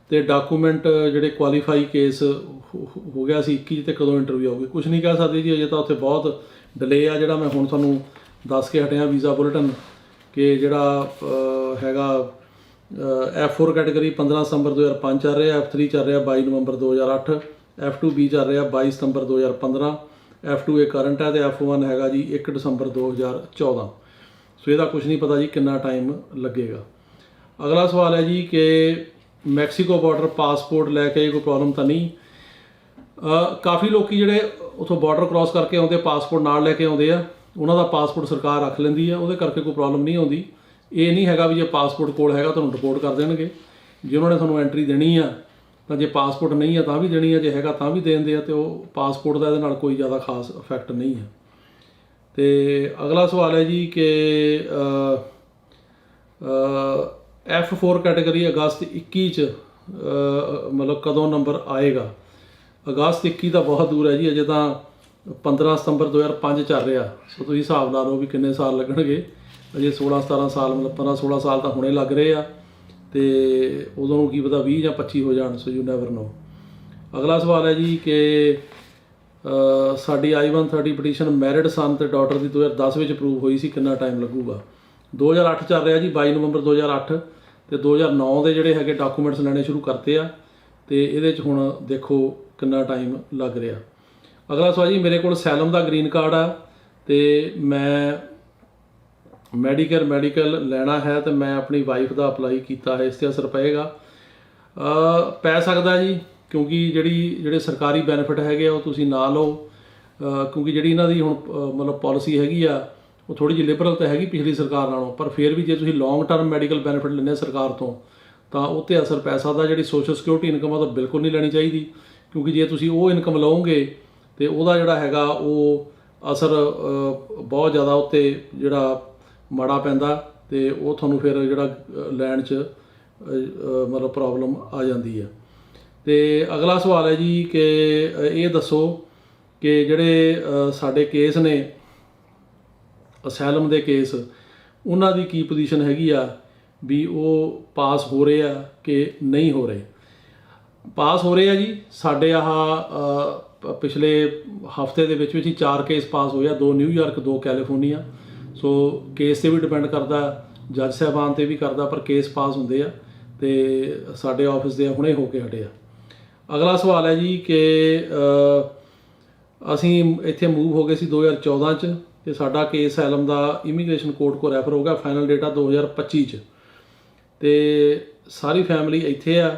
ਤੇ ਡਾਕੂਮੈਂਟ ਜਿਹੜੇ ਕੁਆਲੀਫਾਈ ਕੇਸ ਹੋ ਗਿਆ ਸੀ 21 ਤੇ ਕਦੋਂ ਇੰਟਰਵਿਊ ਆਊਗੀ ਕੁਝ ਨਹੀਂ ਕਹਿ ਸਕਦੇ ਜੀ, ਅਜੇ ਤਾਂ ਉੱਥੇ ਬਹੁਤ ਡਿਲੇ ਆ। ਜਿਹੜਾ ਮੈਂ ਹੁਣ ਤੁਹਾਨੂੰ ਦੱਸ ਕੇ ਹਟਿਆ ਵੀਜ਼ਾ ਬੁਲੇਟਿਨ ਕਿ ਜਿਹੜਾ ਹੈਗਾ F4 ਕੈਟਾਗਰੀ 15 ਸਤੰਬਰ 2005 ਚੱਲ ਰਿਹਾ, F3 ਚੱਲ ਰਿਹਾ 22 ਨਵੰਬਰ 2008, F2B ਚੱਲ ਰਿਹਾ 22 ਸਤੰਬਰ 2015, F2A ਕਰੰਟ ਹੈ, ਤੇ F1 ਹੈਗਾ ਜੀ 1 ਦਸੰਬਰ 2014। ਸੋ ਇਹਦਾ ਕੁਝ ਨਹੀਂ ਪਤਾ ਜੀ ਕਿੰਨਾ ਟਾਈਮ ਲੱਗੇਗਾ। ਅਗਲਾ ਸਵਾਲ ਹੈ ਜੀ ਕਿ ਮੈਕਸੀਕੋ ਬਾਰਡਰ ਪਾਸਪੋਰਟ ਲੈ ਕੇ ਕੋਈ ਪ੍ਰੋਬਲਮ ਤਾਂ ਨਹੀਂ? ਕਾਫੀ ਲੋਕੀ ਜਿਹੜੇ ਉੱਥੋਂ ਬਾਰਡਰ ਕ੍ਰਾਸ ਕਰਕੇ ਆਉਂਦੇ ਪਾਸਪੋਰਟ ਨਾਲ ਲੈ ਕੇ ਆਉਂਦੇ ਆ, ਉਹਨਾਂ ਦਾ ਪਾਸਪੋਰਟ ਸਰਕਾਰ ਰੱਖ ਲੈਂਦੀ ਆ, ਉਹਦੇ ਕਰਕੇ ਕੋਈ ਪ੍ਰੋਬਲਮ ਨਹੀਂ ਆਉਂਦੀ। ਇਹ ਨਹੀਂ ਹੈਗਾ ਵੀ ਜੇ ਪਾਸਪੋਰਟ ਕੋਲ ਹੈਗਾ ਤੁਹਾਨੂੰ ਰਿਪੋਰਟ ਕਰ ਦੇਣਗੇ। ਜੇ ਉਹਨਾਂ ਨੇ ਤੁਹਾਨੂੰ ਐਂਟਰੀ ਦੇਣੀ ਆ ਤਾਂ ਜੇ ਪਾਸਪੋਰਟ ਨਹੀਂ ਆ ਤਾਂ ਵੀ ਦੇਣੀ ਆ, ਜੇ ਹੈਗਾ ਤਾਂ ਵੀ ਦੇ ਦਿੰਦੇ ਆ, ਤੇ ਉਹ ਪਾਸਪੋਰਟ ਦਾ ਇਹਦੇ ਨਾਲ ਕੋਈ ਜ਼ਿਆਦਾ ਖਾਸ ਇਫੈਕਟ ਨਹੀਂ ਹੈ। ਤੇ ਅਗਲਾ ਸਵਾਲ ਹੈ ਜੀ ਕਿ F4 ਕੈਟਾਗਰੀ ਅਗਸਤ 21 'ਚ ਮਤਲਬ ਕਦੋਂ ਨੰਬਰ ਆਏਗਾ? ਅਗਸਤ 21 ਤਾਂ ਬਹੁਤ ਦੂਰ ਹੈ ਜੀ, ਅਜੇ ਤਾਂ 15 ਸਤੰਬਰ 2005 ਚੱਲ ਰਿਹਾ। ਸੋ ਤੁਸੀਂ ਹਿਸਾਬ ਲਾ ਲਓ ਵੀ ਕਿੰਨੇ ਸਾਲ ਲੱਗਣਗੇ। ਅਜੇ 16-17 ਸਾਲ ਮਤਲਬ 15-16 ਸਾਲ ਤਾਂ ਹੁਣੇ ਲੱਗ ਰਹੇ ਆ, ਤੇ ਉਦੋਂ ਨੂੰ ਕੀ ਪਤਾ 20 ਜਾਂ 25 ਹੋ ਜਾਣ। So you never know. ਅਗਲਾ ਸਵਾਲ ਹੈ ਜੀ ਕਿ ਸਾਡੀ I-130 ਪਟੀਸ਼ਨ ਮੈਰਿਡ ਸਨ ਤੇ ਡਾਟਰ ਦੀ 2010 ਵਿੱਚ ਅਪਰੂਵ ਹੋਈ ਸੀ, ਕਿੰਨਾ ਟਾਈਮ ਲੱਗੂਗਾ? 2008 ਚੱਲ ਰਿਹਾ ਜੀ, 22 ਨਵੰਬਰ 2008, ਤੇ 2009 ਦੇ ਜਿਹੜੇ ਹੈਗੇ ਡਾਕੂਮੈਂਟਸ ਲੈਣੇ ਸ਼ੁਰੂ ਕਰਤੇ ਆ, ਤੇ ਇਹਦੇ 'ਚ ਹੁਣ ਦੇਖੋ ਕਿੰਨਾ ਟਾਈਮ ਲੱਗ ਰਿਹਾ। ਅਗਲਾ ਸਵਾਲ ਜੀ, ਮੇਰੇ ਕੋਲ ਸੈਲਮ ਦਾ ਗ੍ਰੀਨ ਕਾਰਡ ਆ ਤੇ ਮੈਂ ਮੈਡੀਕਲ ਲੈਣਾ ਹੈ ਤੇ ਮੈਂ ਆਪਣੀ ਵਾਈਫ ਦਾ ਅਪਲਾਈ ਕੀਤਾ ਹੈ, ਇਸ 'ਤੇ ਅਸਰ ਪਏਗਾ? ਪੈ ਸਕਦਾ ਜੀ, ਕਿਉਂਕਿ ਜਿਹੜੇ ਸਰਕਾਰੀ ਬੈਨੀਫਿਟ ਹੈਗੇ ਆ ਉਹ ਤੁਸੀਂ ਨਾ ਲਓ, ਕਿਉਂਕਿ ਜਿਹੜੀ ਇਹਨਾਂ ਦੀ ਹੁਣ ਮਤਲਬ ਪਾਲਿਸੀ ਹੈਗੀ ਆ ਉਹ ਥੋੜ੍ਹੀ ਜਿਹੀ ਲਿਬਰਲ ਤਾਂ ਹੈਗੀ ਪਿਛਲੀ ਸਰਕਾਰ ਨਾਲੋਂ, ਪਰ ਫਿਰ ਵੀ ਜੇ ਤੁਸੀਂ ਲੌਂਗ ਟਰਮ ਮੈਡੀਕਲ ਬੈਨੀਫਿਟ ਲੈਂਦੇ ਸਰਕਾਰ ਤੋਂ ਤਾਂ ਉਹ 'ਤੇ ਅਸਰ ਪੈ ਸਕਦਾ। ਜਿਹੜੀ ਸੋਸ਼ਲ ਸਿਕਿਉਰਿਟੀ ਇਨਕਮ ਆ ਉਹ ਤਾਂ ਬਿਲਕੁਲ ਨਹੀਂ ਲੈਣੀ ਚਾਹੀਦੀ, ਕਿਉਂਕਿ ਜੇ ਤੁਸੀਂ ਉਹ ਇਨਕਮ ਲਓਗੇ ਤੇ ਉਹਦਾ ਜਿਹੜਾ ਹੈਗਾ ਉਹ ਅਸਰ ਬਹੁਤ ਜ਼ਿਆਦਾ ਉੱਤੇ ਜਿਹੜਾ ਮਾੜਾ ਪੈਂਦਾ, ਤੇ ਉਹ ਤੁਹਾਨੂੰ ਫਿਰ ਜਿਹੜਾ ਲੈਣ 'ਚ ਮਤਲਬ ਪ੍ਰੋਬਲਮ ਆ ਜਾਂਦੀ ਹੈ। ਤੇ ਅਗਲਾ ਸਵਾਲ ਹੈ ਜੀ ਕਿ ਇਹ ਦੱਸੋ ਕਿ ਜਿਹੜੇ ਸਾਡੇ ਕੇਸ ਨੇ ਅਸੈਲਮ ਦੇ ਕੇਸ, ਉਹਨਾਂ ਦੀ ਕੀ ਪੋਜੀਸ਼ਨ ਹੈਗੀ ਆ, ਵੀ ਉਹ ਪਾਸ ਹੋ ਰਹੇ ਆ ਕਿ ਨਹੀਂ ਹੋ ਰਹੇ? ਪਾਸ ਹੋ ਰਹੇ ਆ ਜੀ। ਸਾਡੇ ਪਿਛਲੇ ਹਫਤੇ ਦੇ ਵਿੱਚ ਹੀ 4 ਕੇਸ ਪਾਸ ਹੋਏ ਆ, 2 ਨਿਊਯਾਰਕ 2 ਕੈਲੀਫੋਰਨੀਆ। ਸੋ ਕੇਸ 'ਤੇ ਵੀ ਡਿਪੈਂਡ ਕਰਦਾ, ਜੱਜ ਸਾਹਿਬਾਨ 'ਤੇ ਵੀ ਕਰਦਾ, ਪਰ ਕੇਸ ਪਾਸ ਹੁੰਦੇ ਆ ਤੇ ਸਾਡੇ ਆਫਿਸ ਦੇ ਹੁਣੇ ਹੋ ਕੇ ਹਟੇ ਆ। ਅਗਲਾ ਸਵਾਲ ਹੈ ਜੀ ਕਿ ਅਸੀਂ ਇੱਥੇ ਮੂਵ ਹੋ ਗਏ ਸੀ 2014 'ਚ, ਤੇ ਸਾਡਾ ਕੇਸ ਐਲਮ ਦਾ ਇਮੀਗ੍ਰੇਸ਼ਨ ਕੋਰਟ ਕੋ ਰੈਫਰ ਹੋ ਗਿਆ, ਫਾਈਨਲ ਡੇਟਾ 2025 'ਚ, ਤੇ ਸਾਰੀ ਫੈਮਿਲੀ ਇੱਥੇ ਆ।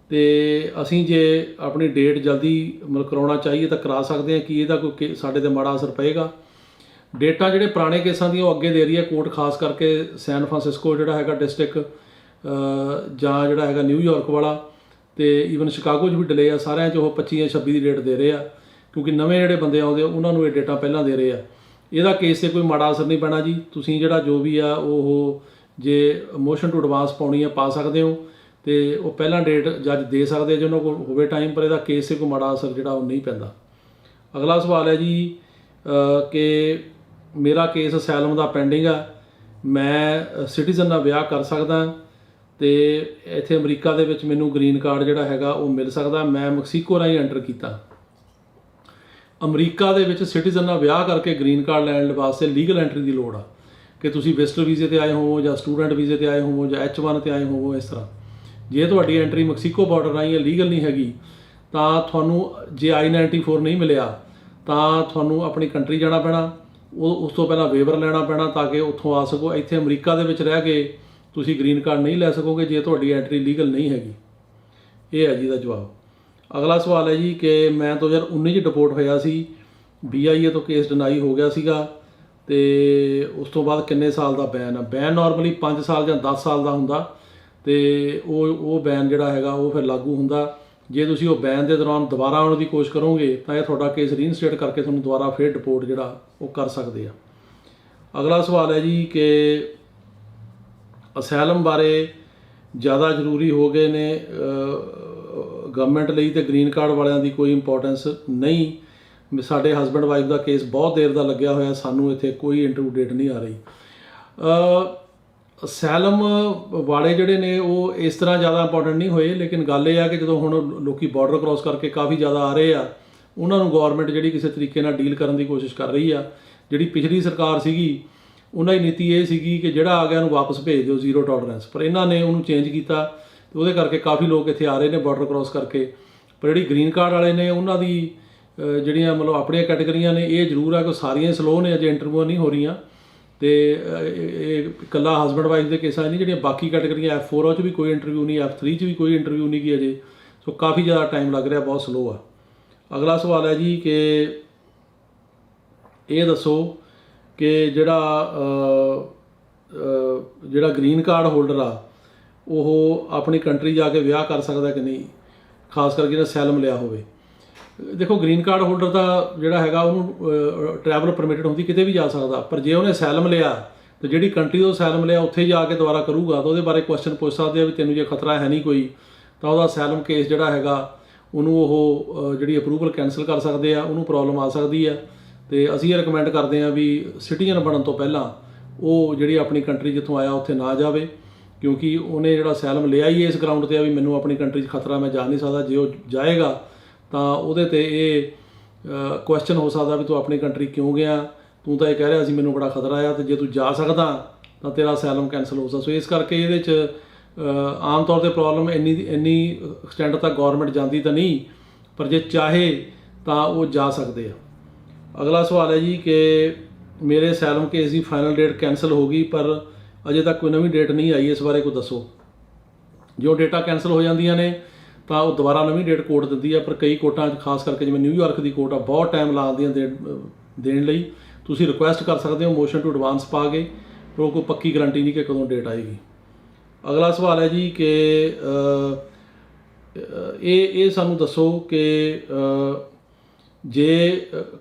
ਤੇ ਅਸੀਂ ਜੇ ਆਪਣੀ ਡੇਟ ਜਲਦੀ ਮਤਲਬ ਕਰਾਉਣਾ ਚਾਹੀਏ ਤਾਂ ਕਰਾ ਸਕਦੇ ਹਾਂ। ਕਿ ਇਹਦਾ ਕੋਈ ਸਾਡੇ 'ਤੇ ਮਾੜਾ ਅਸਰ ਪਏਗਾ? ਡੇਟਾ ਜਿਹੜੇ ਪੁਰਾਣੇ ਕੇਸਾਂ ਦੀਆਂ ਉਹ ਅੱਗੇ ਦੇ ਰਹੀ ਹੈ ਕੋਰਟ, ਖਾਸ ਕਰਕੇ ਸੈਨ ਫਰਾਂਸਿਸਕੋ ਜਿਹੜਾ ਹੈਗਾ ਡਿਸਟ੍ਰਿਕਟ, ਜਾਂ ਜਿਹੜਾ ਹੈਗਾ ਨਿਊਯਾਰਕ ਵਾਲਾ, ਤੇ ਈਵਨ ਸ਼ਿਕਾਗੋ 'ਚ ਵੀ ਡਿਲੇ ਆ। ਸਾਰਿਆਂ 'ਚ ਉਹ 25 ਜਾਂ 26 ਦੀ ਡੇਟ ਦੇ ਰਹੇ ਆ, ਕਿਉਂਕਿ ਨਵੇਂ ਜਿਹੜੇ ਬੰਦੇ ਆਉਂਦੇ ਉਹਨਾਂ ਨੂੰ ਇਹ ਡੇਟਾ ਪਹਿਲਾਂ ਦੇ ਰਹੇ ਆ। ਇਹਦਾ ਕੇਸ 'ਤੇ ਕੋਈ ਮਾੜਾ ਅਸਰ ਨਹੀਂ ਪੈਣਾ ਜੀ। ਤੁਸੀਂ ਜਿਹੜਾ ਜੋ ਵੀ ਆ ਉਹ ਜੇ ਮੋਸ਼ਨ ਟੂ ਐਡਵਾਂਸ ਪਾਉਣੀ ਆ ਪਾ ਸਕਦੇ ਹੋ, ਤੇ ਉਹ ਪਹਿਲਾਂ ਡੇਟ ਜੱਜ ਦੇ ਸਕਦੇ ਜੇ ਉਹਨਾਂ ਕੋਲ ਹੋਵੇ ਟਾਈਮ, ਪਰ ਇਹਦਾ ਕੇਸ 'ਤੇ ਕੋਈ ਮਾੜਾ ਅਸਰ ਜਿਹੜਾ ਉਹ ਨਹੀਂ ਪੈਂਦਾ। ਅਗਲਾ ਸਵਾਲ ਹੈ ਜੀ ਕਿ ਮੇਰਾ ਕੇਸ ਅਸੈਲਮ ਦਾ ਪੈਂਡਿੰਗ ਆ, ਮੈਂ ਸਿਟੀਜ਼ਨ ਨਾਲ ਵਿਆਹ ਕਰ ਸਕਦਾ ਤੇ ਇੱਥੇ ਅਮਰੀਕਾ ਦੇ ਵਿੱਚ ਮੈਨੂੰ ਗ੍ਰੀਨ ਕਾਰਡ ਜਿਹੜਾ ਹੈਗਾ ਉਹ ਮਿਲ ਸਕਦਾ? ਮੈਂ ਮੈਕਸੀਕੋ ਰਾਹੀਂ ਐਂਟਰ ਕੀਤਾ। ਅਮਰੀਕਾ ਦੇ ਵਿੱਚ ਸਿਟੀਜ਼ਨ ਨਾਲ ਵਿਆਹ ਕਰਕੇ ਗ੍ਰੀਨ ਕਾਰਡ ਲੈਣ ਵਾਸਤੇ ਲੀਗਲ ਐਂਟਰੀ ਦੀ ਲੋੜ ਆ, ਕਿ ਤੁਸੀਂ ਵਿਜ਼ਟਰ ਵੀਜ਼ੇ 'ਤੇ ਆਏ ਹੋਵੋ ਜਾਂ ਸਟੂਡੈਂਟ ਵੀਜ਼ੇ 'ਤੇ ਆਏ ਹੋਵੋ ਜਾਂ H1 'ਤੇ ਆਏ ਹੋਵੋ, ਇਸ ਤਰ੍ਹਾਂ। ਜੇ ਤੁਹਾਡੀ ਐਂਟਰੀ ਮੈਕਸੀਕੋ ਬਾਰਡਰ ਰਾਹੀਂ ਲੀਗਲ ਨਹੀਂ ਹੈਗੀ ਤਾਂ ਤੁਹਾਨੂੰ, ਜੇ I-94 ਨਹੀਂ ਮਿਲਿਆ ਤਾਂ ਤੁਹਾਨੂੰ ਆਪਣੀ ਕੰਟਰੀ ਜਾਣਾ ਪੈਣਾ, ਉਸ ਤੋਂ ਪਹਿਲਾਂ ਵੇਵਰ ਲੈਣਾ ਪੈਣਾ ਤਾਂ ਕਿ ਉੱਥੋਂ ਆ ਸਕੋ। ਇੱਥੇ ਅਮਰੀਕਾ ਦੇ ਵਿੱਚ ਰਹਿ ਕੇ ਤੁਸੀਂ ਗ੍ਰੀਨ ਕਾਰਡ ਨਹੀਂ ਲੈ ਸਕੋਗੇ ਜੇ ਤੁਹਾਡੀ ਐਂਟਰੀ ਲੀਗਲ ਨਹੀਂ ਹੈਗੀ। ਇਹ ਹੈ ਜੀ ਦਾ ਜਵਾਬ। ਅਗਲਾ ਸਵਾਲ ਹੈ ਜੀ ਕਿ ਮੈਂ 2019 'ਚ ਡਿਪੋਰਟ ਹੋਇਆ ਸੀ, BIA ਤੋਂ ਕੇਸ ਡਿਨਾਈ ਹੋ ਗਿਆ ਸੀਗਾ, ਤੇ ਉਸ ਤੋਂ ਬਾਅਦ ਕਿੰਨੇ ਸਾਲ ਦਾ ਬੈਨ ਆ? ਬੈਨ ਨਾਰਮਲੀ 5 ਸਾਲ ਜਾਂ 10 ਸਾਲ ਦਾ ਹੁੰਦਾ, ਤੇ ਉਹ ਬੈਨ ਜਿਹੜਾ ਹੈਗਾ ਉਹ ਫਿਰ ਲਾਗੂ ਹੁੰਦਾ। ਜੇ ਤੁਸੀਂ ਉਹ ਬੈਨ ਦੇ ਦੌਰਾਨ ਦੁਬਾਰਾ ਆਉਣ ਦੀ ਕੋਸ਼ਿਸ਼ ਕਰੋਗੇ ਤਾਂ ਇਹ ਤੁਹਾਡਾ ਕੇਸ ਰੀਇਨਸਟੇਟ ਕਰਕੇ ਤੁਹਾਨੂੰ ਦੁਬਾਰਾ ਫਿਰ ਡਿਪੋਰਟ ਜਿਹੜਾ ਉਹ ਕਰ ਸਕਦੇ ਆ। ਅਗਲਾ ਸਵਾਲ ਹੈ ਜੀ ਕਿ ਅਸੈਲਮ ਬਾਰੇ ਜ਼ਿਆਦਾ ਜ਼ਰੂਰੀ ਹੋ ਗਏ ਨੇ ਗਵਰਨਮੈਂਟ ਲਈ, ਤੇ ਗ੍ਰੀਨ ਕਾਰਡ ਵਾਲਿਆਂ ਦੀ ਕੋਈ ਇੰਪੋਰਟੈਂਸ ਨਹੀਂ। ਸਾਡੇ ਹਸਬੈਂਡ ਵਾਈਫ ਦਾ ਕੇਸ ਬਹੁਤ ਦੇਰ ਦਾ ਲੱਗਿਆ ਹੋਇਆ, ਸਾਨੂੰ ਇੱਥੇ ਕੋਈ ਇੰਟਰਵਿਊ ਡੇਟ ਨਹੀਂ ਆ ਰਹੀ। ਅਸਾਈਲਮ ਵਾਲੇ ਜਿਹੜੇ ਨੇ ਉਹ ਇਸ ਤਰ੍ਹਾਂ ਜ਼ਿਆਦਾ ਇੰਪੋਰਟੈਂਟ ਨਹੀਂ ਹੋਏ, ਲੇਕਿਨ ਗੱਲ ਇਹ ਆ ਕਿ ਜਦੋਂ ਹੁਣ ਲੋਕੀ ਬਾਰਡਰ ਕ੍ਰਾਸ ਕਰਕੇ ਕਾਫੀ ਜ਼ਿਆਦਾ ਆ ਰਹੇ ਆ, ਉਹਨਾਂ ਨੂੰ ਗੌਰਮੈਂਟ ਜਿਹੜੀ ਕਿਸੇ ਤਰੀਕੇ ਨਾਲ ਡੀਲ ਕਰਨ ਦੀ ਕੋਸ਼ਿਸ਼ ਕਰ ਰਹੀ ਆ। ਜਿਹੜੀ ਪਿਛਲੀ ਸਰਕਾਰ ਸੀਗੀ ਉਹਨਾਂ ਦੀ ਨੀਤੀ ਇਹ ਸੀਗੀ ਕਿ ਜਿਹੜਾ ਆ ਗਿਆ ਉਹਨੂੰ ਵਾਪਸ ਭੇਜ ਦਿਓ, ਜ਼ੀਰੋ ਟੋਲਰੈਂਸ, ਪਰ ਇਹਨਾਂ ਨੇ ਉਹਨੂੰ ਚੇਂਜ ਕੀਤਾ ਤੇ ਉਹਦੇ ਕਰਕੇ ਕਾਫੀ ਲੋਕ ਇੱਥੇ ਆ ਰਹੇ ਨੇ ਬਾਰਡਰ ਕ੍ਰਾਸ ਕਰਕੇ। ਪਰ ਜਿਹੜੀ ਗ੍ਰੀਨ ਕਾਰਡ ਵਾਲੇ ਨੇ ਉਹਨਾਂ ਦੀ ਜਿਹੜੀਆਂ ਮਤਲਬ ਆਪਣੀਆਂ ਕੈਟੇਗਰੀਆਂ ਨੇ, ਇਹ ਜ਼ਰੂਰ ਆ ਕਿ ਸਾਰੀਆਂ ਸਲੋ ਨੇ, ਅਜੇ ਇੰਟਰਵਿਊ ਨਹੀਂ ਹੋ ਰਹੀਆਂ। ਤੇ ਇਹ ਇਕੱਲਾ ਹਸਬੈਂਡ ਵਾਈਫ ਦੇ ਕੇਸਾਂ ਨਹੀਂ, ਜਿਹੜੀਆਂ ਬਾਕੀ ਕੈਟੇਗਰੀਆਂ F4 'ਚ ਵੀ ਕੋਈ ਇੰਟਰਵਿਊ ਨਹੀਂ, F3 'ਚ ਵੀ ਕੋਈ ਇੰਟਰਵਿਊ ਨਹੀਂ ਗੀ ਅਜੇ। ਸੋ ਕਾਫੀ ਜ਼ਿਆਦਾ ਟਾਈਮ ਲੱਗ ਰਿਹਾ, ਬਹੁਤ ਸਲੋ ਆ। ਅਗਲਾ ਸਵਾਲ ਹੈ ਜੀ ਕਿ ਇਹ ਦੱਸੋ ਕਿ ਜਿਹੜਾ ਗ੍ਰੀਨ ਕਾਰਡ ਹੋਲਡਰ ਆ ਉਹ ਆਪਣੀ ਕੰਟਰੀ ਜਾ ਕੇ ਵਿਆਹ ਕਰ ਸਕਦਾ ਕਿ ਨਹੀਂ, ਖਾਸ ਕਰਕੇ ਜਿਹੜਾ ਅਸਾਈਲਮ ਲਿਆ ਹੋਵੇ। ਦੇਖੋ, ਗ੍ਰੀਨ ਕਾਰਡ ਹੋਲਡਰ ਦਾ ਜਿਹੜਾ ਹੈਗਾ ਉਹਨੂੰ ਟਰੈਵਲ ਪਰਮਿਟਡ ਹੁੰਦੀ, ਕਿਤੇ ਵੀ ਜਾ ਸਕਦਾ, ਪਰ ਜੇ ਉਹਨੇ ਅਸਾਈਲਮ ਲਿਆ ਤਾਂ ਜਿਹੜੀ ਕੰਟਰੀ ਤੋਂ ਅਸਾਈਲਮ ਲਿਆ ਉੱਥੇ ਜਾ ਕੇ ਦੁਬਾਰਾ ਕਰੂਗਾ ਤਾਂ ਉਹਦੇ ਬਾਰੇ ਕੁਐਸਚਨ ਪੁੱਛ ਸਕਦੇ ਆ ਵੀ ਤੈਨੂੰ ਜੇ ਖਤਰਾ ਹੈ ਨਹੀਂ ਕੋਈ, ਤਾਂ ਉਹਦਾ ਅਸਾਈਲਮ ਕੇਸ ਜਿਹੜਾ ਹੈਗਾ ਉਹਨੂੰ ਉਹ ਜਿਹੜੀ ਅਪਰੂਵਲ ਕੈਂਸਲ ਕਰ ਸਕਦੇ ਆ, ਉਹਨੂੰ ਪ੍ਰੋਬਲਮ ਆ ਸਕਦੀ ਆ। ਤੇ ਅਸੀਂ ਇਹ ਰਿਕਮੈਂਡ ਕਰਦੇ ਹਾਂ ਵੀ ਸਿਟੀਜ਼ਨ ਬਣਨ ਤੋਂ ਪਹਿਲਾਂ ਉਹ ਜਿਹੜੀ ਆਪਣੀ ਕੰਟਰੀ ਜਿੱਥੋਂ ਆਇਆ ਉੱਥੇ ਨਾ ਜਾਵੇ, ਕਿਉਂਕਿ ਉਹਨੇ ਜਿਹੜਾ ਅਸਾਈਲਮ ਲਿਆ ਹੀ ਇਸ ਗਰਾਊਂਡ 'ਤੇ ਆ ਵੀ ਮੈਨੂੰ ਆਪਣੀ ਕੰਟਰੀ 'ਚ ਖਤਰਾ, ਮੈਂ ਜਾ ਨਹੀਂ ਸਕਦਾ। ਜੇ ਉਹ ਜਾਏਗਾ ਤਾਂ ਉਹਦੇ 'ਤੇ ਇਹ ਕੁਐਸਚਨ ਹੋ ਸਕਦਾ ਵੀ ਤੂੰ ਆਪਣੀ ਕੰਟਰੀ ਕਿਉਂ ਗਿਆ, ਤੂੰ ਤਾਂ ਇਹ ਕਹਿ ਰਿਹਾ ਸੀ ਮੈਨੂੰ ਬੜਾ ਖਤਰਾ ਆ, ਤੇ ਜੇ ਤੂੰ ਜਾ ਸਕਦਾ ਤਾਂ ਤੇਰਾ ਅਸਾਈਲਮ ਕੈਂਸਲ ਹੋ ਸਕਦਾ। ਸੋ ਇਸ ਕਰਕੇ ਇਹਦੇ 'ਚ ਆਮ ਤੌਰ 'ਤੇ ਪ੍ਰੋਬਲਮ ਇੰਨੀ ਐਕਸਟੈਂਡ ਤੱਕ ਗੌਰਮੈਂਟ ਜਾਂਦੀ ਤਾਂ ਨਹੀਂ, ਪਰ ਜੇ ਚਾਹੇ ਤਾਂ ਉਹ ਜਾ ਸਕਦੇ ਆ। ਅਗਲਾ ਸਵਾਲ ਹੈ ਜੀ ਕਿ ਮੇਰੇ ਅਸਾਈਲਮ ਕੇਸ ਦੀ ਫਾਈਨਲ ਡੇਟ ਕੈਂਸਲ ਹੋ ਗਈ, ਪਰ ਅਜੇ ਤੱਕ ਕੋਈ ਨਵੀਂ ਡੇਟ ਨਹੀਂ ਆਈ, ਇਸ ਬਾਰੇ ਕੋਈ ਦੱਸੋ। ਜੋ ਡੇਟਾਂ ਕੈਂਸਲ ਹੋ ਜਾਂਦੀਆਂ ਨੇ ਤਾਂ ਉਹ ਦੁਬਾਰਾ ਨਵੀਂ ਡੇਟ ਕੋਰਟ ਦਿੰਦੀ ਆ, ਪਰ ਕਈ ਕੋਰਟਾਂ 'ਚ ਖਾਸ ਕਰਕੇ ਜਿਵੇਂ ਨਿਊਯਾਰਕ ਦੀ ਕੋਰਟ ਆ, ਬਹੁਤ ਟਾਈਮ ਲਾਉਂਦੀਆਂ ਦੇਣ ਲਈ। ਤੁਸੀਂ ਰਿਕੁਐਸਟ ਕਰ ਸਕਦੇ ਹੋ ਮੋਸ਼ਨ ਟੂ ਐਡਵਾਂਸ ਪਾ ਕੇ, ਪਰ ਉਹ ਕੋਈ ਪੱਕੀ ਗਰੰਟੀ ਨਹੀਂ ਕਿ ਕਦੋਂ ਡੇਟ ਆਏਗੀ। ਅਗਲਾ ਸਵਾਲ ਹੈ ਜੀ ਕਿ ਇਹ ਸਾਨੂੰ ਦੱਸੋ ਕਿ ਜੇ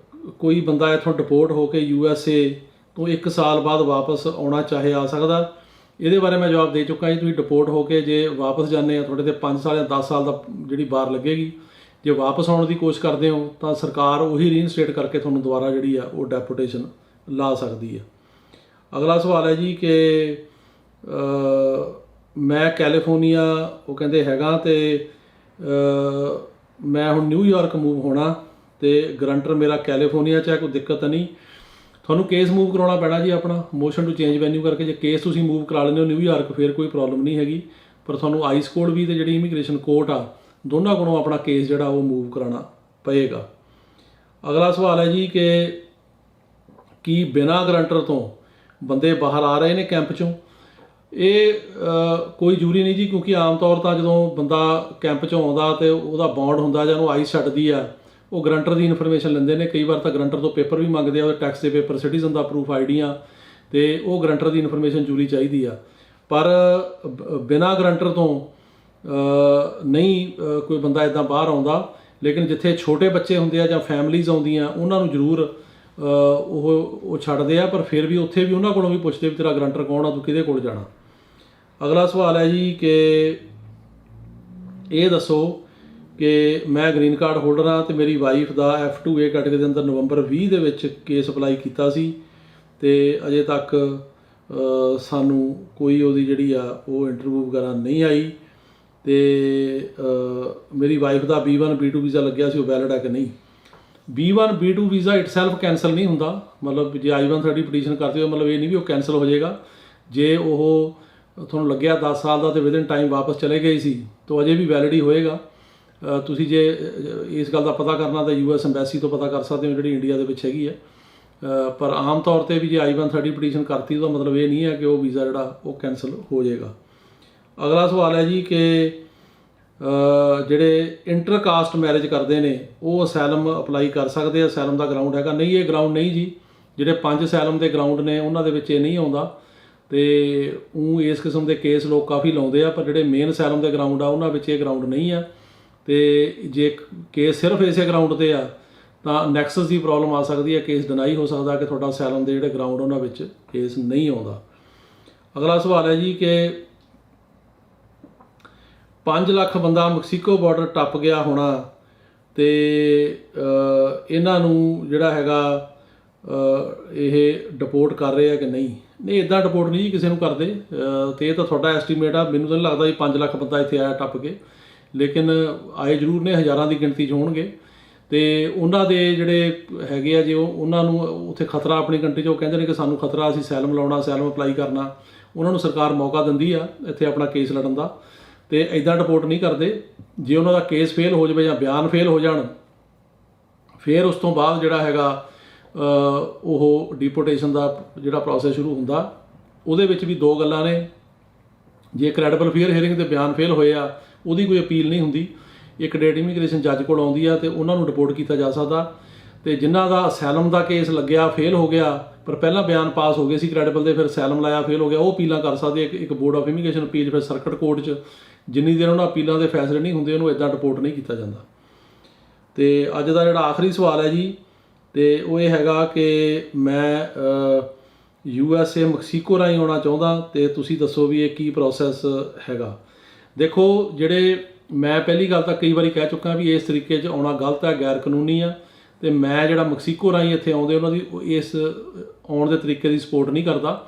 ਕੋਈ ਬੰਦਾ ਇੱਥੋਂ ਡਿਪੋਰਟ ਹੋ ਕੇ USA ਤੋਂ 1 ਸਾਲ ਬਾਅਦ ਵਾਪਸ ਆਉਣਾ ਚਾਹੇ ਆ ਸਕਦਾ? ਇਹਦੇ ਬਾਰੇ ਮੈਂ ਜਵਾਬ ਦੇ ਚੁੱਕਾ ਜੀ। ਤੁਸੀਂ ਡਿਪੋਰਟ ਹੋ ਕੇ ਜੇ ਵਾਪਸ ਜਾਂਦੇ ਆ, ਤੁਹਾਡੇ 'ਤੇ 5 ਸਾਲ ਜਾਂ 10 ਸਾਲ ਦਾ ਜਿਹੜੀ ਬਾਰ ਲੱਗੇਗੀ। ਜੇ ਵਾਪਸ ਆਉਣ ਦੀ ਕੋਸ਼ਿਸ਼ ਕਰਦੇ ਹੋ ਤਾਂ ਸਰਕਾਰ ਉਹੀ ਰੀਇਨਸਟੇਟ ਕਰਕੇ ਤੁਹਾਨੂੰ ਦੁਬਾਰਾ ਜਿਹੜੀ ਆ ਉਹ ਡੈਪੋਟੇਸ਼ਨ ਲਾ ਸਕਦੀ ਹੈ। ਅਗਲਾ ਸਵਾਲ ਹੈ ਜੀ ਕਿ ਮੈਂ ਕੈਲੀਫੋਰਨੀਆ ਉਹ ਕਹਿੰਦੇ ਹੈਗਾ ਅਤੇ ਮੈਂ ਹੁਣ ਨਿਊਯਾਰਕ ਮੂਵ ਹੋਣਾ ਅਤੇ ਗਰੰਟਰ ਮੇਰਾ ਕੈਲੀਫੋਰਨੀਆ 'ਚ ਹੈ, ਕੋਈ ਦਿੱਕਤ ਨਹੀਂ। ਤੁਹਾਨੂੰ ਕੇਸ ਮੂਵ ਕਰਾਉਣਾ ਪੈਣਾ ਜੀ ਆਪਣਾ ਮੋਸ਼ਨ ਟੂ ਚੇਂਜ ਵੈਨਿਊ ਕਰਕੇ। ਜੇ ਕੇਸ ਤੁਸੀਂ ਮੂਵ ਕਰਾ ਲੈਂਦੇ ਹੋ ਨਿਊਯਾਰਕ, ਫਿਰ ਕੋਈ ਪ੍ਰੋਬਲਮ ਨਹੀਂ ਹੈਗੀ, ਪਰ ਤੁਹਾਨੂੰ ਆਈਸ ਕੋਡ ਵੀ ਅਤੇ ਜਿਹੜੀ ਇਮੀਗ੍ਰੇਸ਼ਨ ਕੋਰਟ ਆ, ਦੋਨਾਂ ਕੋਲੋਂ ਆਪਣਾ ਕੇਸ ਜਿਹੜਾ ਉਹ ਮੂਵ ਕਰਾਉਣਾ ਪਏਗਾ। ਅਗਲਾ ਸਵਾਲ ਹੈ ਜੀ ਕਿ ਕੀ ਬਿਨਾਂ ਗਰੰਟਰ ਤੋਂ ਬੰਦੇ ਬਾਹਰ ਆ ਰਹੇ ਨੇ ਕੈਂਪ 'ਚੋਂ? ਇਹ ਕੋਈ ਜ਼ਰੂਰੀ ਨਹੀਂ ਜੀ, ਕਿਉਂਕਿ ਆਮ ਤੌਰ ਤਾਂ ਜਦੋਂ ਬੰਦਾ ਕੈਂਪ 'ਚੋਂ ਆਉਂਦਾ ਅਤੇ ਉਹਦਾ ਬੌਂਡ ਹੁੰਦਾ ਜਾਂ ਉਹਨੂੰ ਆਈਸ ਛੱਡਦੀ ਆ, ਉਹ ਗਰੰਟਰ ਦੀ ਇਨਫੋਰਮੇਸ਼ਨ ਲੈਂਦੇ ਨੇ। ਕਈ ਵਾਰ ਤਾਂ ਗਰੰਟਰ ਤੋਂ ਪੇਪਰ ਵੀ ਮੰਗਦੇ ਆ, ਉਹਦੇ ਟੈਕਸ ਦੇ ਪੇਪਰ, ਸਿਟੀਜ਼ਨ ਦਾ ਪ੍ਰੂਫ, ਆਈਡੀਆਂ, ਅਤੇ ਉਹ ਗਰੰਟਰ ਦੀ ਇਨਫੋਰਮੇਸ਼ਨ ਜ਼ਰੂਰੀ ਚਾਹੀਦੀ ਆ। ਪਰ ਬਿਨਾਂ ਗਰੰਟਰ ਤੋਂ ਨਹੀਂ ਕੋਈ ਬੰਦਾ ਇੱਦਾਂ ਬਾਹਰ ਆਉਂਦਾ, ਲੇਕਿਨ ਜਿੱਥੇ ਛੋਟੇ ਬੱਚੇ ਹੁੰਦੇ ਆ ਜਾਂ ਫੈਮਲੀਜ਼ ਆਉਂਦੀਆਂ ਉਹਨਾਂ ਨੂੰ ਜ਼ਰੂਰ ਉਹ ਛੱਡਦੇ ਆ, ਪਰ ਫਿਰ ਵੀ ਉੱਥੇ ਵੀ ਉਹਨਾਂ ਕੋਲੋਂ ਵੀ ਪੁੱਛਦੇ ਵੀ ਤੇਰਾ ਗਰੰਟਰ ਕੌਣ ਆ, ਤੂੰ ਕਿਹਦੇ ਕੋਲ ਜਾਣਾ। ਅਗਲਾ ਸਵਾਲ ਹੈ ਜੀ ਕਿ ਇਹ ਦੱਸੋ ਕਿ ਮੈਂ ਗ੍ਰੀਨ ਕਾਰਡ ਹੋਲਡਰ ਹਾਂ ਅਤੇ ਮੇਰੀ ਵਾਈਫ ਦਾ F2A ਕੈਟੇਗਰੀ ਦੇ ਅੰਦਰ ਨਵੰਬਰ 20 ਦੇ ਵਿੱਚ ਕੇਸ ਅਪਲਾਈ ਕੀਤਾ ਸੀ ਅਤੇ ਅਜੇ ਤੱਕ ਸਾਨੂੰ ਕੋਈ ਉਹਦੀ ਜਿਹੜੀ ਆ ਉਹ ਇੰਟਰਵਿਊ ਵਗੈਰਾ ਨਹੀਂ ਆਈ, ਅਤੇ ਮੇਰੀ ਵਾਈਫ ਦਾ B1 B2 ਵੀਜ਼ਾ ਲੱਗਿਆ ਸੀ, ਉਹ ਵੈਲਿਡ ਹੈ ਕਿ ਨਹੀਂ? B1 B2 visa itself cancel ਨਹੀਂ ਹੁੰਦਾ, ਮਤਲਬ ਜੇ I-130 ਪਟੀਸ਼ਨ ਕਰਦੇ ਹੋ ਮਤਲਬ ਇਹ ਨਹੀਂ ਵੀ ਉਹ ਕੈਂਸਲ ਹੋ ਜਾਏਗਾ। ਜੇ ਉਹ ਤੁਹਾਨੂੰ ਲੱਗਿਆ 10 ਸਾਲ ਦਾ ਅਤੇ ਵਿਦਿਨ ਟਾਈਮ ਵਾਪਸ ਚਲੇ ਗਏ ਸੀ ਤਾਂ ਅਜੇ ਵੀ ਵੈਲਿਡ ਹੀ ਹੋਏਗਾ। ਤੁਸੀਂ ਜੇ ਇਸ ਗੱਲ ਦਾ ਪਤਾ ਕਰਨਾ ਤਾਂ US ਐਮਬੈਸੀ ਤੋਂ ਪਤਾ ਕਰ ਸਕਦੇ ਹੋ, ਜਿਹੜੀ ਇੰਡੀਆ ਦੇ ਵਿੱਚ ਹੈਗੀ ਹੈ। ਪਰ ਆਮ ਤੌਰ 'ਤੇ ਵੀ ਜੇ I-130 ਪਟੀਸ਼ਨ ਕਰਤੀ ਉਹਦਾ ਮਤਲਬ ਇਹ ਨਹੀਂ ਹੈ ਕਿ ਉਹ ਵੀਜ਼ਾ ਜਿਹੜਾ ਉਹ ਕੈਂਸਲ ਹੋ ਜਾਏਗਾ। ਅਗਲਾ ਸਵਾਲ ਹੈ ਜੀ ਕਿ ਜਿਹੜੇ ਇੰਟਰਕਾਸਟ ਮੈਰਿਜ ਕਰਦੇ ਨੇ ਉਹ ਅਸਾਈਲਮ ਅਪਲਾਈ ਕਰ ਸਕਦੇ ਆ? ਅਸਾਈਲਮ ਦਾ ਗਰਾਊਂਡ ਹੈਗਾ? ਨਹੀਂ, ਇਹ ਗਰਾਊਂਡ ਨਹੀਂ ਜੀ। ਜਿਹੜੇ 5 ਅਸਾਈਲਮ ਦੇ ਗਰਾਊਂਡ ਨੇ ਉਹਨਾਂ ਦੇ ਵਿੱਚ ਇਹ ਨਹੀਂ ਆਉਂਦਾ, ਅਤੇ ਉਹ ਇਸ ਕਿਸਮ ਦੇ ਕੇਸ ਲੋਕ ਕਾਫੀ ਲਾਉਂਦੇ ਆ, ਪਰ ਜਿਹੜੇ ਮੇਨ ਅਸਾਈਲਮ ਦੇ ਗਰਾਊਂਡ ਆ ਉਹਨਾਂ ਵਿੱਚ ਇਹ ਗਰਾਊਂਡ ਨਹੀਂ ਆ। ਅਤੇ ਜੇ ਕੇਸ ਸਿਰਫ ਇਸੇ ਗਰਾਊਂਡ 'ਤੇ ਆ ਤਾਂ ਨੈਕਸਸ ਦੀ ਪ੍ਰੋਬਲਮ ਆ ਸਕਦੀ ਹੈ, ਕੇਸ ਡਿਨਾਈ ਹੋ ਸਕਦਾ ਕਿ ਤੁਹਾਡਾ ਅਸਾਈਲਮ ਦੇ ਜਿਹੜੇ ਗਰਾਊਂਡ ਉਹਨਾਂ ਵਿੱਚ ਕੇਸ ਨਹੀਂ ਆਉਂਦਾ। ਅਗਲਾ ਸਵਾਲ ਹੈ ਜੀ ਕਿ 5 ਲੱਖ ਬੰਦਾ ਮੈਕਸੀਕੋ ਬਾਰਡਰ ਟੱਪ ਗਿਆ ਹੋਣਾ, ਤੇ ਇਹਨਾਂ ਨੂੰ ਜਿਹੜਾ ਹੈਗਾ ਇਹ ਡਿਪੋਰਟ ਕਰ ਰਹੇ ਆ ਕਿ ਨਹੀਂ ਇਦਾਂ ਡਿਪੋਰਟ ਨਹੀਂ ਜੀ ਕਿਸੇ ਨੂੰ ਕਰਦੇ। ਤੇ ਇਹ ਤਾਂ ਤੁਹਾਡਾ ਐਸਟੀਮੇਟ ਆ, ਮੈਨੂੰ ਤਾਂ ਨਹੀਂ ਲੱਗਦਾ ਜੀ 5 ਲੱਖ ਬੰਦਾ ਇੱਥੇ ਆਇਆ ਟੱਪ ਕੇ, ਲੇਕਿਨ ਆਏ ਜ਼ਰੂਰ ਨੇ, ਹਜ਼ਾਰਾਂ ਦੀ ਗਿਣਤੀ 'ਚ ਹੋਣਗੇ। ਤੇ ਉਹਨਾਂ ਦੇ ਜਿਹੜੇ ਹੈਗੇ ਆ ਜੇ ਉਹਨਾਂ ਨੂੰ ਉੱਥੇ ਖਤਰਾ ਆਪਣੀ ਕੰਟਰੀ 'ਚ, ਉਹ ਕਹਿੰਦੇ ਨੇ ਕਿ ਸਾਨੂੰ ਖਤਰਾ, ਅਸੀਂ ਸੈਲਮ ਲਾਉਣਾ, ਸੈਲਮ ਅਪਲਾਈ ਕਰਨਾ, ਉਹਨਾਂ ਨੂੰ ਸਰਕਾਰ ਮੌਕਾ ਦਿੰਦੀ ਆ ਇੱਥੇ ਆਪਣਾ ਕੇਸ ਲੜਨ ਦਾ। ਤੇ ਇੱਦਾਂ ਡਿਪੋਰਟ ਨਹੀਂ ਕਰਦੇ। ਜੇ ਉਹਨਾਂ ਦਾ ਕੇਸ ਫੇਲ ਹੋ ਜਾਵੇ ਜਾਂ ਬਿਆਨ ਫੇਲ ਹੋ ਜਾਣ, ਫਿਰ ਉਸ ਤੋਂ ਬਾਅਦ ਜਿਹੜਾ ਹੈਗਾ ਉਹ ਡਿਪੋਰਟੇਸ਼ਨ ਦਾ ਜਿਹੜਾ ਪ੍ਰੋਸੈਸ ਸ਼ੁਰੂ ਹੁੰਦਾ। ਉਹਦੇ ਵਿੱਚ ਵੀ ਦੋ ਗੱਲਾਂ ਨੇ, ਜੇ ਕ੍ਰੈਡੀਬਲ ਫੇਅਰ ਹੀਅਰਿੰਗ ਤੇ ਬਿਆਨ ਫੇਲ ਹੋਏ ਆ, ਉਹਦੀ ਕੋਈ ਅਪੀਲ ਨਹੀਂ ਹੁੰਦੀ, ਇੱਕ ਡੇਟ ਇਮੀਗ੍ਰੇਸ਼ਨ ਜੱਜ ਕੋਲ ਆਉਂਦੀ ਆ ਤੇ ਉਹਨਾਂ ਨੂੰ ਡਿਪੋਰਟ ਕੀਤਾ ਜਾ ਸਕਦਾ। ਤੇ ਜਿਨ੍ਹਾਂ ਦਾ ਅਸੈਲਮ ਦਾ ਕੇਸ ਲੱਗਿਆ, ਫੇਲ ਹੋ ਗਿਆ, ਪਰ ਪਹਿਲਾਂ ਬਿਆਨ ਪਾਸ ਹੋ ਗਏ ਸੀ ਕ੍ਰੈਡੀਬਲ ਦੇ, ਫਿਰ ਅਸੈਲਮ ਲਾਇਆ, ਫੇਲ ਹੋ ਗਿਆ, ਉਹ ਅਪੀਲਾਂ ਕਰ ਸਕਦੇ ਇੱਕ ਬੋਰਡ ਆਫ ਇਮੀਗ੍ਰੇਸ਼ਨ ਅਪੀਲ, ਫਿਰ ਸਰਕਟ ਕੋਰਟ 'ਚ। ਜਿੰਨੀ ਦੇਰ ਉਹਨਾਂ ਅਪੀਲਾਂ ਦੇ ਫੈਸਲੇ ਨਹੀਂ ਹੁੰਦੇ, ਉਹਨੂੰ ਇੱਦਾਂ ਡਿਪੋਰਟ ਨਹੀਂ ਕੀਤਾ ਜਾਂਦਾ। ਤੇ ਅੱਜ ਦਾ ਜਿਹੜਾ ਆਖਰੀ ਸਵਾਲ ਹੈ ਜੀ, ਤੇ ਉਹ ਇਹ ਹੈਗਾ ਕਿ ਮੈਂ USA ਮੈਕਸੀਕੋ ਰਾਹੀਂ ਆਉਣਾ ਚਾਹੁੰਦਾ, ਤੇ ਤੁਸੀਂ ਦੱਸੋ ਵੀ ਇਹ ਕੀ ਪ੍ਰੋਸੈਸ ਹੈਗਾ। ਦੇਖੋ, ਜਿਹੜੇ ਮੈਂ ਪਹਿਲੀ ਗੱਲ ਤਾਂ ਕਈ ਵਾਰੀ ਕਹਿ ਚੁੱਕਾ ਵੀ ਇਸ ਤਰੀਕੇ 'ਚ ਆਉਣਾ ਗਲਤ ਹੈ, ਗੈਰ ਕਾਨੂੰਨੀ ਆ। ਤੇ ਮੈਂ ਜਿਹੜਾ ਮੈਕਸੀਕੋ ਰਾਹੀਂ ਇੱਥੇ ਆਉਂਦੇ ਉਹਨਾਂ ਦੀ ਇਸ ਆਉਣ ਦੇ ਤਰੀਕੇ ਦੀ ਸਪੋਰਟ ਨਹੀਂ ਕਰਦਾ,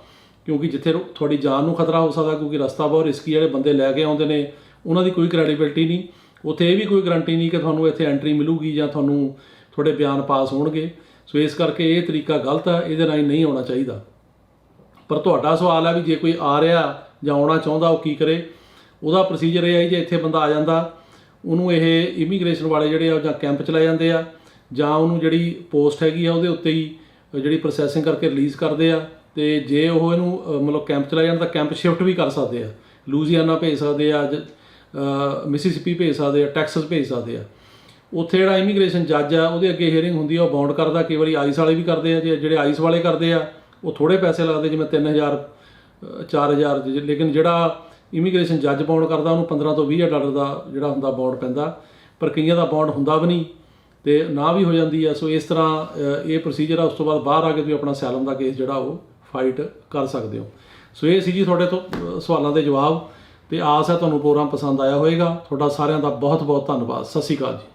ਕਿਉਂਕਿ ਜਿੱਥੇ ਤੁਹਾਡੀ ਜਾਨ ਨੂੰ ਖਤਰਾ ਹੋ ਸਕਦਾ, ਕਿਉਂਕਿ ਰਸਤਾ ਬਹੁਤ ਰਿਸਕੀ, ਜਿਹੜੇ ਬੰਦੇ ਲੈ ਕੇ ਆਉਂਦੇ ਨੇ ਉਹਨਾਂ ਦੀ ਕੋਈ ਕ੍ਰੈਡੀਬਿਲਿਟੀ ਨਹੀਂ। ਉੱਥੇ ਇਹ ਵੀ ਕੋਈ ਗਰੰਟੀ ਨਹੀਂ ਕਿ ਤੁਹਾਨੂੰ ਇੱਥੇ ਐਂਟਰੀ ਮਿਲੂਗੀ ਜਾਂ ਤੁਹਾਨੂੰ ਤੁਹਾਡੇ ਬਿਆਨ ਪਾਸ ਹੋਣਗੇ। ਸੋ ਇਸ ਕਰਕੇ ਇਹ ਤਰੀਕਾ ਗਲਤ ਹੈ, ਇਹਦੇ ਰਾਹੀਂ ਨਹੀਂ ਆਉਣਾ ਚਾਹੀਦਾ। ਪਰ ਤੁਹਾਡਾ ਸਵਾਲ ਹੈ ਵੀ ਜੇ ਕੋਈ ਆ ਰਿਹਾ ਜਾਂ ਆਉਣਾ ਚਾਹੁੰਦਾ ਉਹ ਕੀ ਕਰੇ। ਉਹਦਾ ਪ੍ਰੋਸੀਜਰ ਇਹ ਹੈ ਜੇ ਇੱਥੇ ਬੰਦਾ ਆ ਜਾਂਦਾ, ਉਹਨੂੰ ਇਹ ਇਮੀਗ੍ਰੇਸ਼ਨ ਵਾਲੇ ਜਿਹੜੇ ਆ ਜਾਂ ਕੈਂਪ 'ਚ ਲੈ ਜਾਂਦੇ ਆ, ਜਾਂ ਉਹਨੂੰ ਜਿਹੜੀ ਪੋਸਟ ਹੈਗੀ ਆ ਉਹਦੇ ਉੱਤੇ ਹੀ ਜਿਹੜੀ ਪ੍ਰੋਸੈਸਿੰਗ ਕਰਕੇ ਰਿਲੀਜ਼ ਕਰਦੇ ਆ। ਤੇ ਜੇ ਉਹ ਇਹਨੂੰ ਮਤਲਬ ਕੈਂਪ 'ਚ ਲੈ ਜਾਣ ਤਾਂ ਕੈਂਪ ਸ਼ਿਫਟ ਵੀ ਕਰ ਸਕਦੇ ਆ, ਲੂਜ਼ੀਆਨਾ ਭੇਜ ਸਕਦੇ ਆ, ਮਿਸੀਸਿਪੀ ਭੇਜ ਸਕਦੇ ਆ, ਟੈਕਸਸ ਭੇਜ ਸਕਦੇ ਆ। ਉੱਥੇ ਜਿਹੜਾ ਇਮੀਗ੍ਰੇਸ਼ਨ ਜੱਜ ਆ ਉਹਦੇ ਅੱਗੇ ਹੀਅਰਿੰਗ ਹੁੰਦੀ ਆ, ਉਹ ਬਾਉਂਡ ਕਰਦਾ। ਕਈ ਵਾਰੀ ਆਈਸ ਵਾਲੇ ਵੀ ਕਰਦੇ ਆ, ਜਿਹੜੇ ਆਈਸ ਵਾਲੇ ਕਰਦੇ ਆ ਉਹ ਥੋੜ੍ਹੇ ਪੈਸੇ ਲੱਗਦੇ, ਜਿਵੇਂ 3000 4000, ਲੇਕਿਨ ਜਿਹੜਾ ਇਮੀਗ੍ਰੇਸ਼ਨ ਜੱਜ ਬਾਉਂਡ ਕਰਦਾ ਉਹਨੂੰ $15 ਤੋਂ $20 ਦਾ ਜਿਹੜਾ ਹੁੰਦਾ ਬਾਉਂਡ ਪੈਂਦਾ। ਪਰ ਕਈਆਂ ਦਾ ਬਾਉਂਡ ਹੁੰਦਾ ਵੀ ਨਹੀਂ ਤੇ ਨਾ ਵੀ ਹੋ ਜਾਂਦੀ ਆ। ਸੋ ਇਸ ਤਰ੍ਹਾਂ ਇਹ ਪ੍ਰੋਸੀਜਰ ਆ। ਉਸ ਤੋਂ ਬਾਅਦ ਬਾਹਰ ਆ ਕੇ ਤੁਸੀਂ ਆਪਣਾ ਸੈਲਮ ਦਾ ਕੇਸ ਜਿਹੜਾ ਉਹ ਫਾਈਟ ਕਰ ਸਕਦੇ ਹੋ। ਸੋ ਇਹ ਸੀ ਜੀ ਤੁਹਾਡੇ ਤੋਂ ਸਵਾਲਾਂ ਦੇ ਜਵਾਬ, ਤੇ ਆਸ ਹੈ ਤੁਹਾਨੂੰ ਪ੍ਰੋਗਰਾਮ ਪਸੰਦ ਆਇਆ ਹੋਵੇਗਾ। ਤੁਹਾਡਾ ਸਾਰਿਆਂ ਦਾ ਬਹੁਤ ਬਹੁਤ ਧੰਨਵਾਦ। ਸਤਿ ਸ਼੍ਰੀ ਅਕਾਲ ਜੀ।